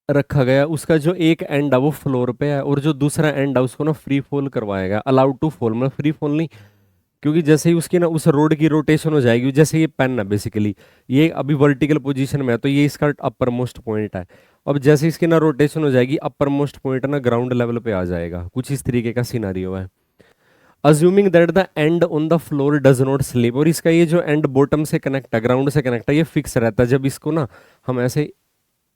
रखा गया, उसका जो एक एंड है वो फ्लोर पे है, और जो दूसरा एंड है उसको ना फ्री फॉल करवाया गया, अलाउड टू फॉल, मतलब फ्री फॉल नहीं, क्योंकि जैसे ही उसकी ना उस रोड की रोटेशन हो जाएगी, जैसे ये पेन है बेसिकली, ये अभी वर्टिकल पोजीशन में है तो ये इसका अपर मोस्ट पॉइंट है, अब जैसे इसकी ना रोटेशन हो जाएगी अपर मोस्ट पॉइंट ना ग्राउंड लेवल पे आ जाएगा, कुछ इस तरीके का सिनारियो है। Assuming that the end on the floor does not slip, और इसका ये जो एंड बॉटम से कनेक्ट है, ग्राउंड से कनेक्ट है, ये फिक्स रहता है जब इसको ना हम ऐसे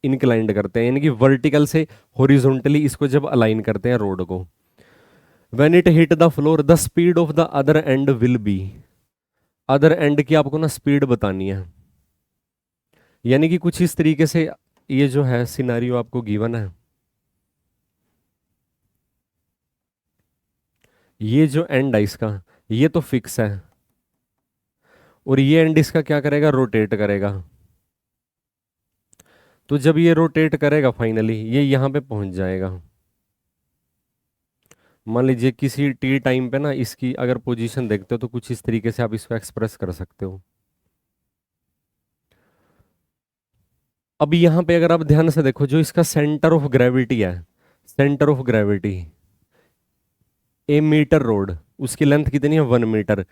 इंक्लाइंड करते हैं, यानी कि वर्टिकल से हॉरिजॉन्टली इसको जब अलाइन करते हैं रोड को। When it hit the floor the speed of the other and will be, other and की आपको ना स्पीड बतानी है, यानी कि कुछ इस तरीके से ये जो है सिनारियो आपको गिवन है, ये जो एंड है इसका ये तो फिक्स है, और ये एंड इसका क्या करेगा, रोटेट करेगा, तो जब ये रोटेट करेगा फाइनली ये यहां पे पहुंच जाएगा, मान लीजिए किसी टी टाइम पे ना इसकी अगर पोजीशन देखते हो तो कुछ इस तरीके से आप इसको एक्सप्रेस कर सकते हो। अब यहाँ पे अगर आप ध्यान से देखो, जो इसका सेंटर ऑफ ग्रेविटी है, centre of gravity, a metre rod, उसकी लेंथ कितनी है 1 मीटर,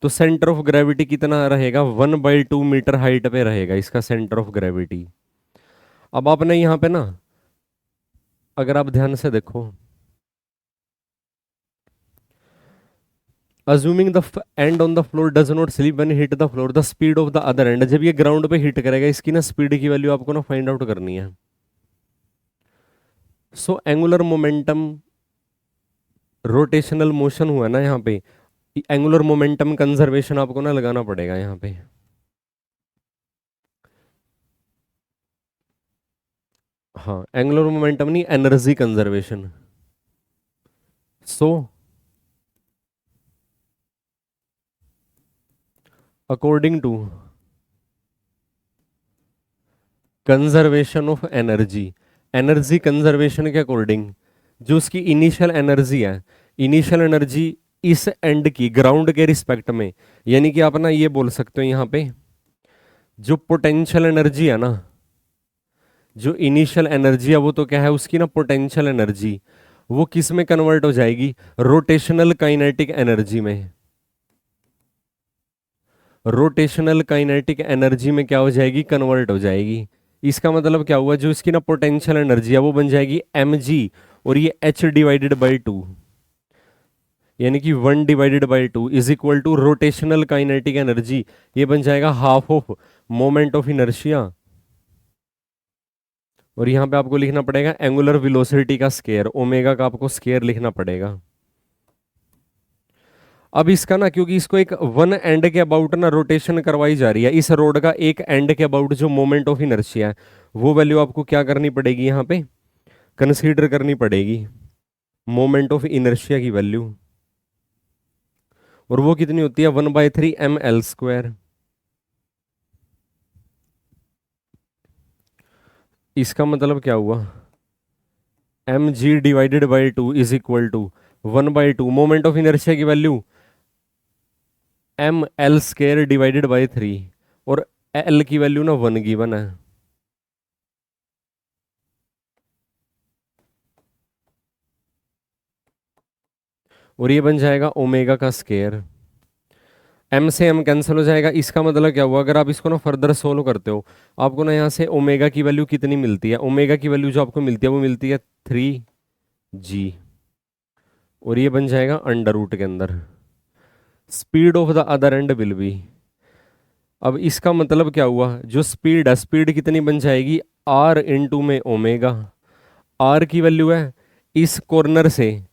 तो सेंटर ऑफ ग्रेविटी कितना रहेगा 1/2 मीटर हाइट पे रहेगा इसका सेंटर ऑफ ग्रेविटी। अब आपने यहाँ पे ना अगर आप ध्यान से देखो, assuming the end on the floor does not slip when hit the floor the speed of the other and, जब ये ग्राउंड पे हिट करेगा इसकी ना स्पीड की वैल्यू आपको ना फाइंड आउट करनी है। So angular momentum, rotational motion हुआ ना यहाँ पे, एंगुलर मोमेंटम कंजर्वेशन आपको ना लगाना पड़ेगा यहाँ पे। हाँ, एंगुलर मोमेंटम नहीं, energy conservation. So according to conservation of energy, energy conservation के अकॉर्डिंग जो उसकी इनिशियल एनर्जी है, इनिशियल एनर्जी इस एंड की ग्राउंड के रिस्पेक्ट में, यानी कि आप ना ये बोल सकते हो यहाँ पे जो पोटेंशियल एनर्जी है ना, जो इनिशियल एनर्जी है वो तो क्या है उसकी ना पोटेंशियल एनर्जी, वो किस में कन्वर्ट हो जाएगी, रोटेशनल काइनेटिक एनर्जी में। रोटेशनल काइनेटिक एनर्जी में क्या हो जाएगी, कन्वर्ट हो जाएगी। इसका मतलब क्या हुआ, जो इसकी ना पोटेंशियल एनर्जी है वो बन जाएगी mg, और ये h/2, यानी कि 1/2 is equal to rotational kinetic energy, ये बन जाएगा half of moment of inertia, और यहां पे आपको लिखना पड़ेगा एंगुलर वेलोसिटी का स्केयर, ओमेगा का आपको स्केयर लिखना पड़ेगा। अब इसका ना क्योंकि इसको एक वन एंड के अबाउट ना रोटेशन करवाई जा रही है, इस रोड का एक एंड के अबाउट जो मोमेंट ऑफ इनर्शिया है वो वैल्यू आपको क्या करनी पड़ेगी, यहाँ पे कंसीडर करनी पड़ेगी मोमेंट ऑफ इनर्शिया की वैल्यू, और वो कितनी होती है 1/3 ml²। इसका मतलब क्या हुआ, mg/2 is equal to 1/2 moment of inertia की वैल्यू ml²/3, और l की वैल्यू ना 1 गिवन है। और ये बन जाएगा ओमेगा का स्केयर, m से m कैंसिल हो जाएगा। इसका मतलब क्या हुआ, अगर आप इसको ना फर्दर सोल्व करते हो आपको ना यहाँ से ओमेगा की वैल्यू कितनी मिलती है, ओमेगा की वैल्यू जो आपको मिलती है वो मिलती है 3g, और ये बन जाएगा अंडर रूट के अंदर speed of the other and will be. अब इसका मतलब क्या हुआ, जो स्पीड है स्पीड कितनी बन जाएगी r में ओमेगा, r की वैल्यू है इस कॉर्नर से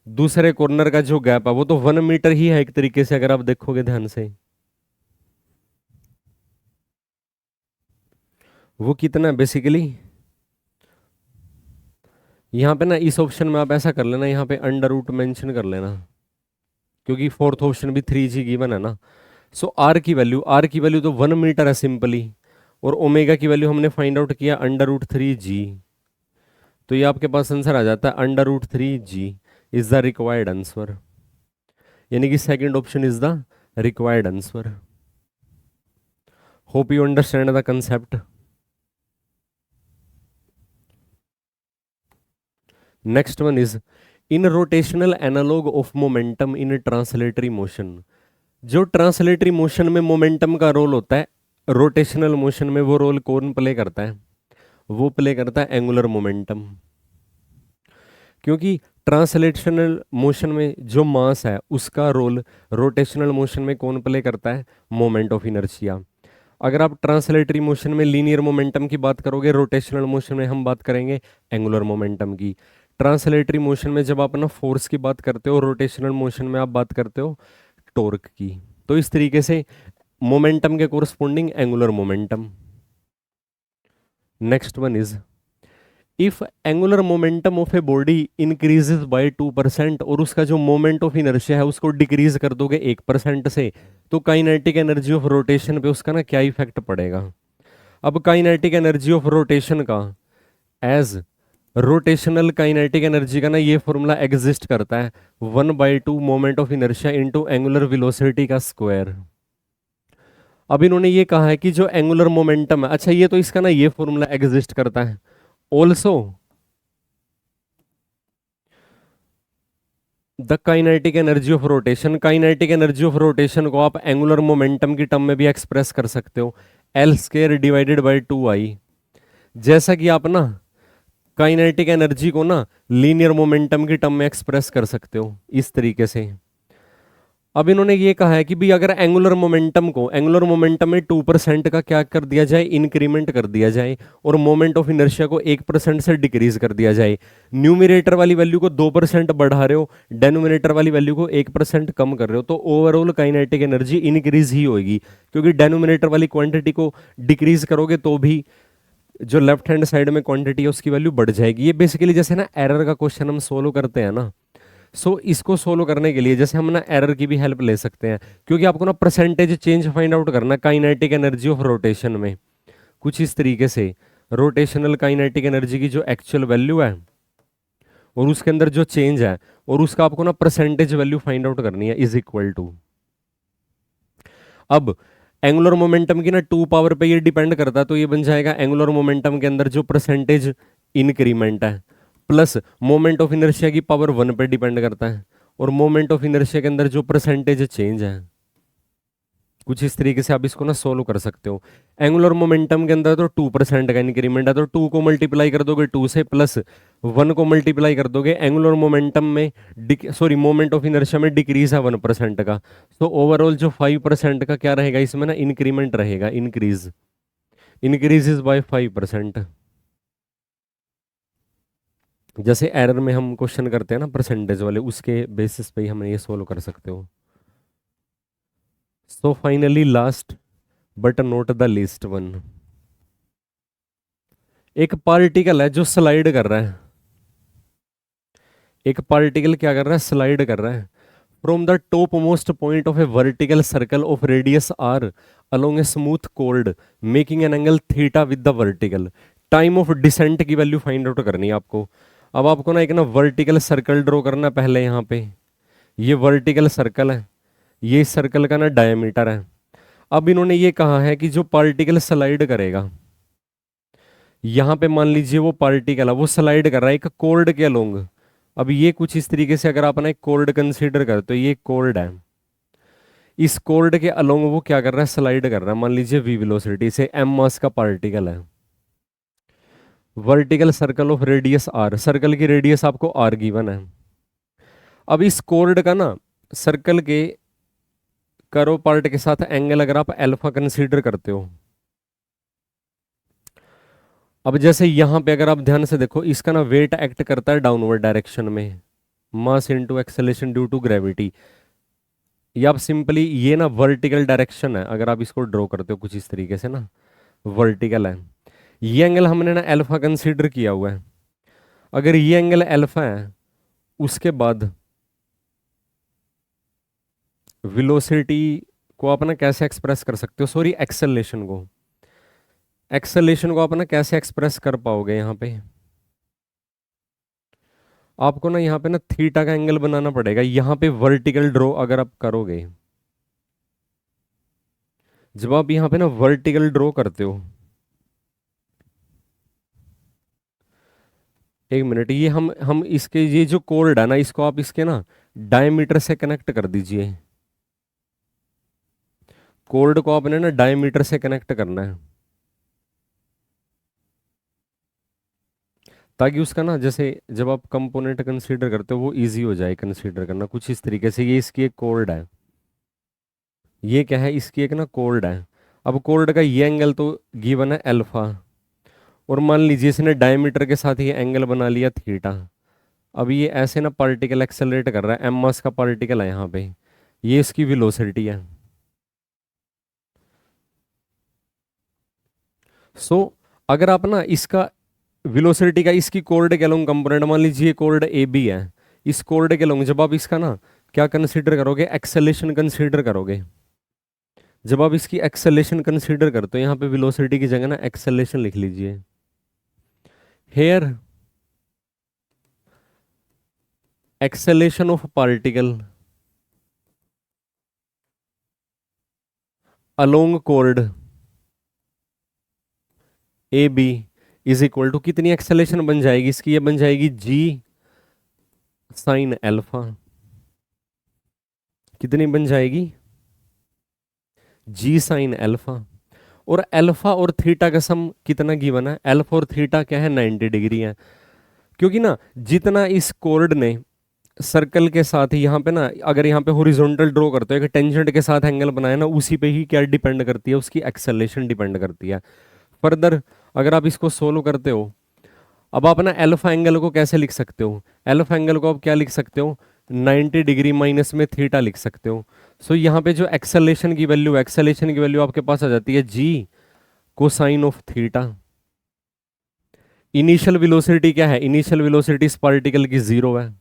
दूसरे कॉर्नर का जो गैप है वो तो 1 मीटर ही है एक तरीके से, अगर आप देखोगे ध्यान से वो कितना है बेसिकली, यहाँ पे ना इस ऑप्शन में आप ऐसा कर लेना, यहाँ पे अंडर रूट मेंशन कर लेना क्योंकि फोर्थ ऑप्शन भी 3g गिवन है ना। सो आर की वैल्यू तो 1 मीटर है सिंपली, और ओमेगा की वैल्यू हमने फाइंड आउट किया √3g, तो ये आपके पास आंसर आ जाता है √3g is the required answer, यानी कि second option is the required answer. Hope you understand the concept. Next one is in rotational analogue of momentum in translatory motion, जो ट्रांसलेटरी मोशन में मोमेंटम का रोल होता है रोटेशनल मोशन में वो रोल कौन प्ले करता है, वो प्ले करता है एंगुलर मोमेंटम, क्योंकि ट्रांसलेशनल मोशन में जो मास है उसका रोल रोटेशनल मोशन में कौन प्ले करता है, मोमेंट ऑफ इनर्शिया। अगर आप ट्रांसलेटरी मोशन में लीनियर मोमेंटम की बात करोगे, रोटेशनल मोशन में हम बात करेंगे एंगुलर मोमेंटम की। ट्रांसलेटरी मोशन में जब आप ना फोर्स की बात करते हो, रोटेशनल मोशन में आप बात करते हो टॉर्क की। तो इस तरीके से मोमेंटम के corresponding angular momentum. Next one is if angular momentum of a body increases by 2% और उसका जो मोमेंट ऑफ इनर्शिया है उसको डिक्रीज कर दोगे 1% से, तो काइनेटिक एनर्जी ऑफ रोटेशन पे उसका ना क्या इफेक्ट पड़ेगा। अब काइनेटिक एनर्जी ऑफ रोटेशन का एज रोटेशनल काइनेटिक एनर्जी का ना ये फॉर्मूला एग्जिस्ट करता है 1/2 moment of inertia into angular velocity का स्क्वायर। अब इन्होंने ये कहा है कि जो एंगुलर मोमेंटम है, अच्छा ये तो इसका ना ये फॉर्मूला एग्जिस्ट करता है also the kinetic energy of rotation. Kinetic energy of rotation को आप एंगुलर मोमेंटम की टर्म में भी एक्सप्रेस कर सकते हो, L square divided by 2I। जैसा कि आप ना काइनेटिक एनर्जी को ना लीनियर मोमेंटम की टर्म में एक्सप्रेस कर सकते हो इस तरीके से। अब इन्होंने ये कहा है कि भी अगर एंगुलर मोमेंटम में 2% का क्या कर दिया जाए, इंक्रीमेंट कर दिया जाए, और मोमेंट ऑफ इनर्शिया को 1% से डिक्रीज कर दिया जाए। न्यूमिरेटर वाली वैल्यू को 2% बढ़ा रहे हो, डेनोमिनेटर वाली वैल्यू को 1% कम कर रहे हो, तो ओवरऑल काइनेटिक एनर्जी इंक्रीज ही होगी, क्योंकि डेनोमिनेटर वाली क्वांटिटी को डिक्रीज करोगे तो भी जो लेफ्ट हैंड साइड में क्वांटिटी है उसकी वैल्यू बढ़ जाएगी। ये बेसिकली जैसे ना एरर का क्वेश्चन हम सोल्व करते हैं ना, सो इसको सोल्व करने के लिए जैसे हम ना एरर की भी हेल्प ले सकते हैं, क्योंकि आपको ना परसेंटेज चेंज फाइंड आउट करना काइनेटिक एनर्जी ऑफ रोटेशन में, कुछ इस तरीके से रोटेशनल काइनेटिक एनर्जी की जो एक्चुअल वैल्यू है और उसके अंदर जो चेंज है, और उसका आपको ना परसेंटेज वैल्यू फाइंड आउट करनी है, इज इक्वल टू। अब एंगुलर मोमेंटम की ना 2 पावर पे ये डिपेंड करता है, तो ये बन जाएगा एंगुलर मोमेंटम के अंदर जो परसेंटेज इंक्रीमेंट है प्लस मोमेंट ऑफ इनर्शिया की पावर 1 पे डिपेंड करता है, और मोमेंट ऑफ इनर्शिया के अंदर जो परसेंटेज चेंज है। कुछ इस तरीके से आप इसको ना सोल्व कर सकते हो। एंगुलर मोमेंटम के अंदर तो 2% का इंक्रीमेंट है, तो 2 को मल्टीप्लाई कर दोगे 2 से, प्लस 1 को मल्टीप्लाई कर दोगे, एंगुलर मोमेंटम में मोमेंट ऑफ इनर्शिया में डिक्रीज है 1% का, तो ओवरऑल जो 5% का क्या रहेगा इसमें ना इंक्रीमेंट रहेगा, इंक्रीज बाय 5%। जैसे एरर में हम क्वेश्चन करते हैं ना परसेंटेज वाले, उसके बेसिस पे ही हम ये सोल्व कर सकते हो। So finally last but not the least one, एक पार्टिकल है जो स्लाइड कर रहा है, एक पार्टिकल क्या कर रहा है, स्लाइड कर रहा है from the top most point of a vertical circle of radius r along a smooth chord making an angle theta with the vertical. Time of descent की वैल्यू फाइंड आउट करनी है आपको। अब आपको ना एक ना वर्टिकल सर्कल ड्रॉ करना है पहले, यहाँ पे ये वर्टिकल सर्कल है, ये सर्कल का ना डायमीटर है। अब इन्होंने ये कहा है कि जो पार्टिकल स्लाइड करेगा, यहाँ पे मान लीजिए वो पार्टिकल है वो स्लाइड कर रहा है एक कोर्ड के अलोंग। अब ये कुछ इस तरीके से अगर आप ना एक कोर्ड कंसीडर करते तो ये कोर्ड है, इस कोर्ड के अलोंग वो क्या कर रहा है, स्लाइड कर रहा है, मान लीजिए v वेलोसिटी से, m मास का पार्टिकल है, vertical circle of radius r, circle की रेडियस आपको r गिवन है। अब इस कोर्ड का ना सर्कल के करो पार्ट के साथ एंगल अगर आप अल्फा कंसीडर करते हो, अब जैसे यहां पे अगर आप ध्यान से देखो इसका ना वेट एक्ट करता है डाउनवर्ड डायरेक्शन में, mass into acceleration due to gravity. ये आप सिंपली ये ना वर्टिकल डायरेक्शन है, अगर आप इसको ड्रॉ करते हो कुछ इस तरीके से ना वर्टिकल है, ये एंगल हमने ना अल्फा कंसीडर किया हुआ है। अगर ये एंगल अल्फा है, उसके बाद वेलोसिटी को आप ना कैसे एक्सप्रेस कर सकते हो, सॉरी एक्सेलरेशन को आप ना कैसे एक्सप्रेस कर पाओगे, यहाँ पे आपको ना यहाँ पे ना थीटा का एंगल बनाना पड़ेगा, यहाँ पे वर्टिकल ड्रॉ अगर आप करोगे, जब आप यहाँ पे ना वर्टिकल ड्रॉ करते हो, एक मिनट, ये हम इसके ये जो कोर्ड है ना इसको आप इसके ना डायमीटर से कनेक्ट कर दीजिए, कोर्ड को आपने ना डायमीटर से कनेक्ट करना है, ताकि उसका ना जैसे जब आप कंपोनेंट कंसीडर करते हो वो इजी हो जाए कंसीडर करना, कुछ इस तरीके से। ये इसकी एक कोर्ड है, ये क्या है, इसकी एक ना कोर्ड है। अब कोर्ड का ये एंगल तो गिवन है अल्फा, और मान लीजिए इसने डायमीटर के साथ ये एंगल बना लिया थीटा। अब ये ऐसे ना पार्टिकल एक्सेलरेट कर रहा है, एम मास का पार्टिकल है यहाँ पे, ये इसकी वेलोसिटी है। सो अगर आप ना इसका वेलोसिटी का इसकी कोर्ड के अलोंग कंपोनेंट, मान लीजिए कोर्ड ए बी है, इस कोर्ड के अलोंग जब आप इसका ना क्या कंसीडर करोगे, एक्सेलेरेशन कंसीडर करोगे, जब आप इसकी एक्सेलेरेशन कंसीडर करते हो, यहाँ पे वेलोसिटी की जगह ना एक्सेलेरेशन लिख लीजिए। Here acceleration of particle along chord A B is equal to कितनी एक्सेलेरेशन बन जाएगी इसकी, ये बन जाएगी जी साइन एल्फा। कितनी बन जाएगी, जी साइन एल्फा। और अल्फा और थीटा का सम कितना गिवन है, अल्फा और थीटा क्या है, 90 डिग्री है। क्योंकि ना जितना इस कोर्ड ने सर्कल के साथ ही यहाँ पे ना, अगर यहाँ पे हॉरिजॉन्टल ड्रॉ करते हो, टेंजेंट के साथ एंगल बनाया ना, उसी पे ही क्या डिपेंड करती है, उसकी एक्सेलेरेशन डिपेंड करती है। फर्दर अगर आप इसको सोल्व करते हो, अब आप ना एल्फा एंगल को कैसे लिख सकते हो, एल्फा एंगल को आप क्या लिख सकते हो, 90 डिग्री माइनस में थीटा लिख सकते हो। सो यहाँ पे जो एक्सेलेरेशन की वैल्यू आपके पास आ जाती है G cosine of theta. Initial velocity क्या है, इनिशियल वेलोसिटी इस पार्टिकल की 0 है।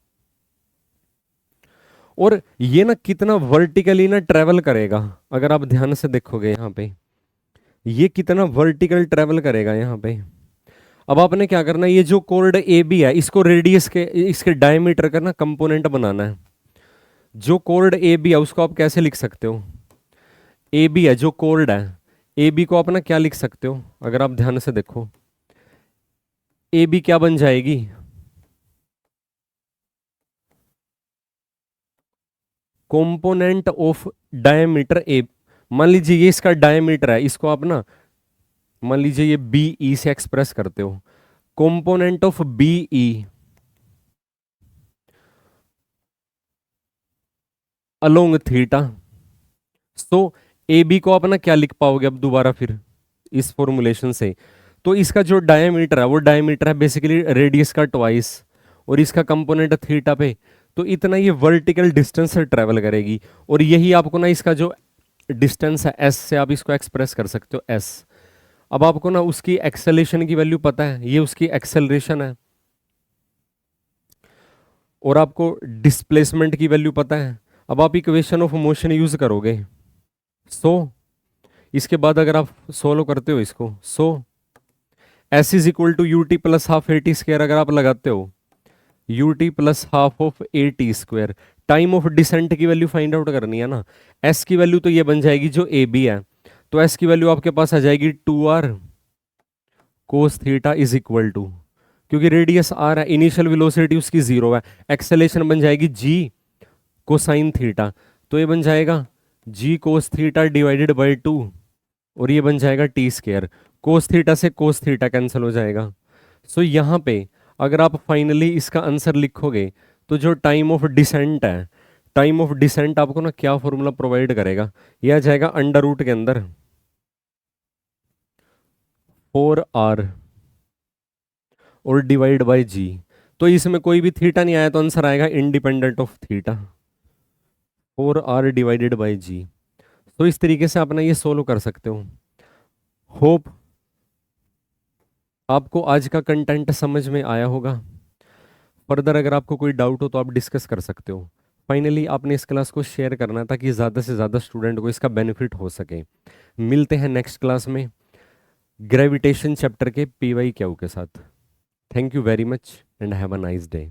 और ये ना कितना वर्टिकली ना ट्रेवल करेगा, अगर आप ध्यान से देखोगे यहाँ पे, ये कितना वर्टिकल ट्रेवल करेगा यहाँ पे। अब आपने क्या करना है, ये जो कोर्ड ए बी है इसको रेडियस के, इसके डायमीटर का ना कंपोनेंट बनाना है। जो कोर्ड ए बी है उसको आप कैसे लिख सकते हो, ए बी है जो कोर्ड है, ए बी को आप ना क्या लिख सकते हो, अगर आप ध्यान से देखो, ए बी क्या बन जाएगी, कंपोनेंट ऑफ डायमीटर ए। मान लीजिए ये इसका डायमीटर है, इसको आप ना मान लीजिए ये बी ई से एक्सप्रेस करते हो, component of B E along theta. So A B को आप ना क्या लिख पाओगे अब दोबारा फिर इस फॉर्मूलेशन से, तो इसका जो डायमीटर है वो डायमीटर है बेसिकली रेडियस का ट्वाइस, और इसका कंपोनेंट थीटा पे, तो इतना ये वर्टिकल डिस्टेंस से ट्रेवल करेगी। और यही आपको ना इसका जो डिस्टेंस है एस से आप इसको एक्सप्रेस कर सकते हो एस। अब आपको ना उसकी एक्सेलेरेशन की वैल्यू पता है, ये उसकी एक्सेलरेशन है, और आपको डिस्प्लेसमेंट की वैल्यू पता है। अब आप इक्वेशन ऑफ मोशन यूज करोगे, सो इसके बाद अगर आप सोल्व करते हो इसको, so S is equal to U T plus half A T square अगर आप लगाते हो, U T plus half of A T square, time of descent की वैल्यू फाइंड आउट करनी है ना। एस की वैल्यू तो ये बन जाएगी जो ए बी है, तो एस की वैल्यू आपके पास आ जाएगी 2r cos theta is equal to, क्योंकि रेडियस आर है, इनिशियल वेलोसिटी उसकी 0 है, एक्सेलेरेशन बन जाएगी जी कोसाइन थीटा, तो ये बन जाएगा जी कोस थीटा डिवाइडेड बाई 2, और ये बन जाएगा टी स्क्वायर। कोस थीटा से कोस थीटा कैंसिल हो जाएगा। सो यहाँ पे अगर आप फाइनली इसका आंसर लिखोगे, तो जो टाइम ऑफ डिसेंट है, टाइम ऑफ डिसेंट आपको ना क्या फॉर्मूला प्रोवाइड करेगा, यह आ जाएगा अंडर रूट के अंदर 4r और डिवाइड बाय जी। तो इसमें कोई भी थीटा नहीं आया तो आंसर आएगा independent of theta, 4r divided by G. तो इस तरीके से आप ना ये सोल्व कर सकते हो। होप आपको आज का कंटेंट समझ में आया होगा। फर्दर अगर आपको कोई डाउट हो तो आप डिस्कस कर सकते हो। फाइनली आपने इस क्लास को शेयर करना है ताकि ज़्यादा से ज़्यादा स्टूडेंट को इसका बेनिफिट हो सके। मिलते हैं नेक्स्ट क्लास में ग्रेविटेशन चैप्टर के पी वाई क्यू के साथ। Thank you very much and have a nice day.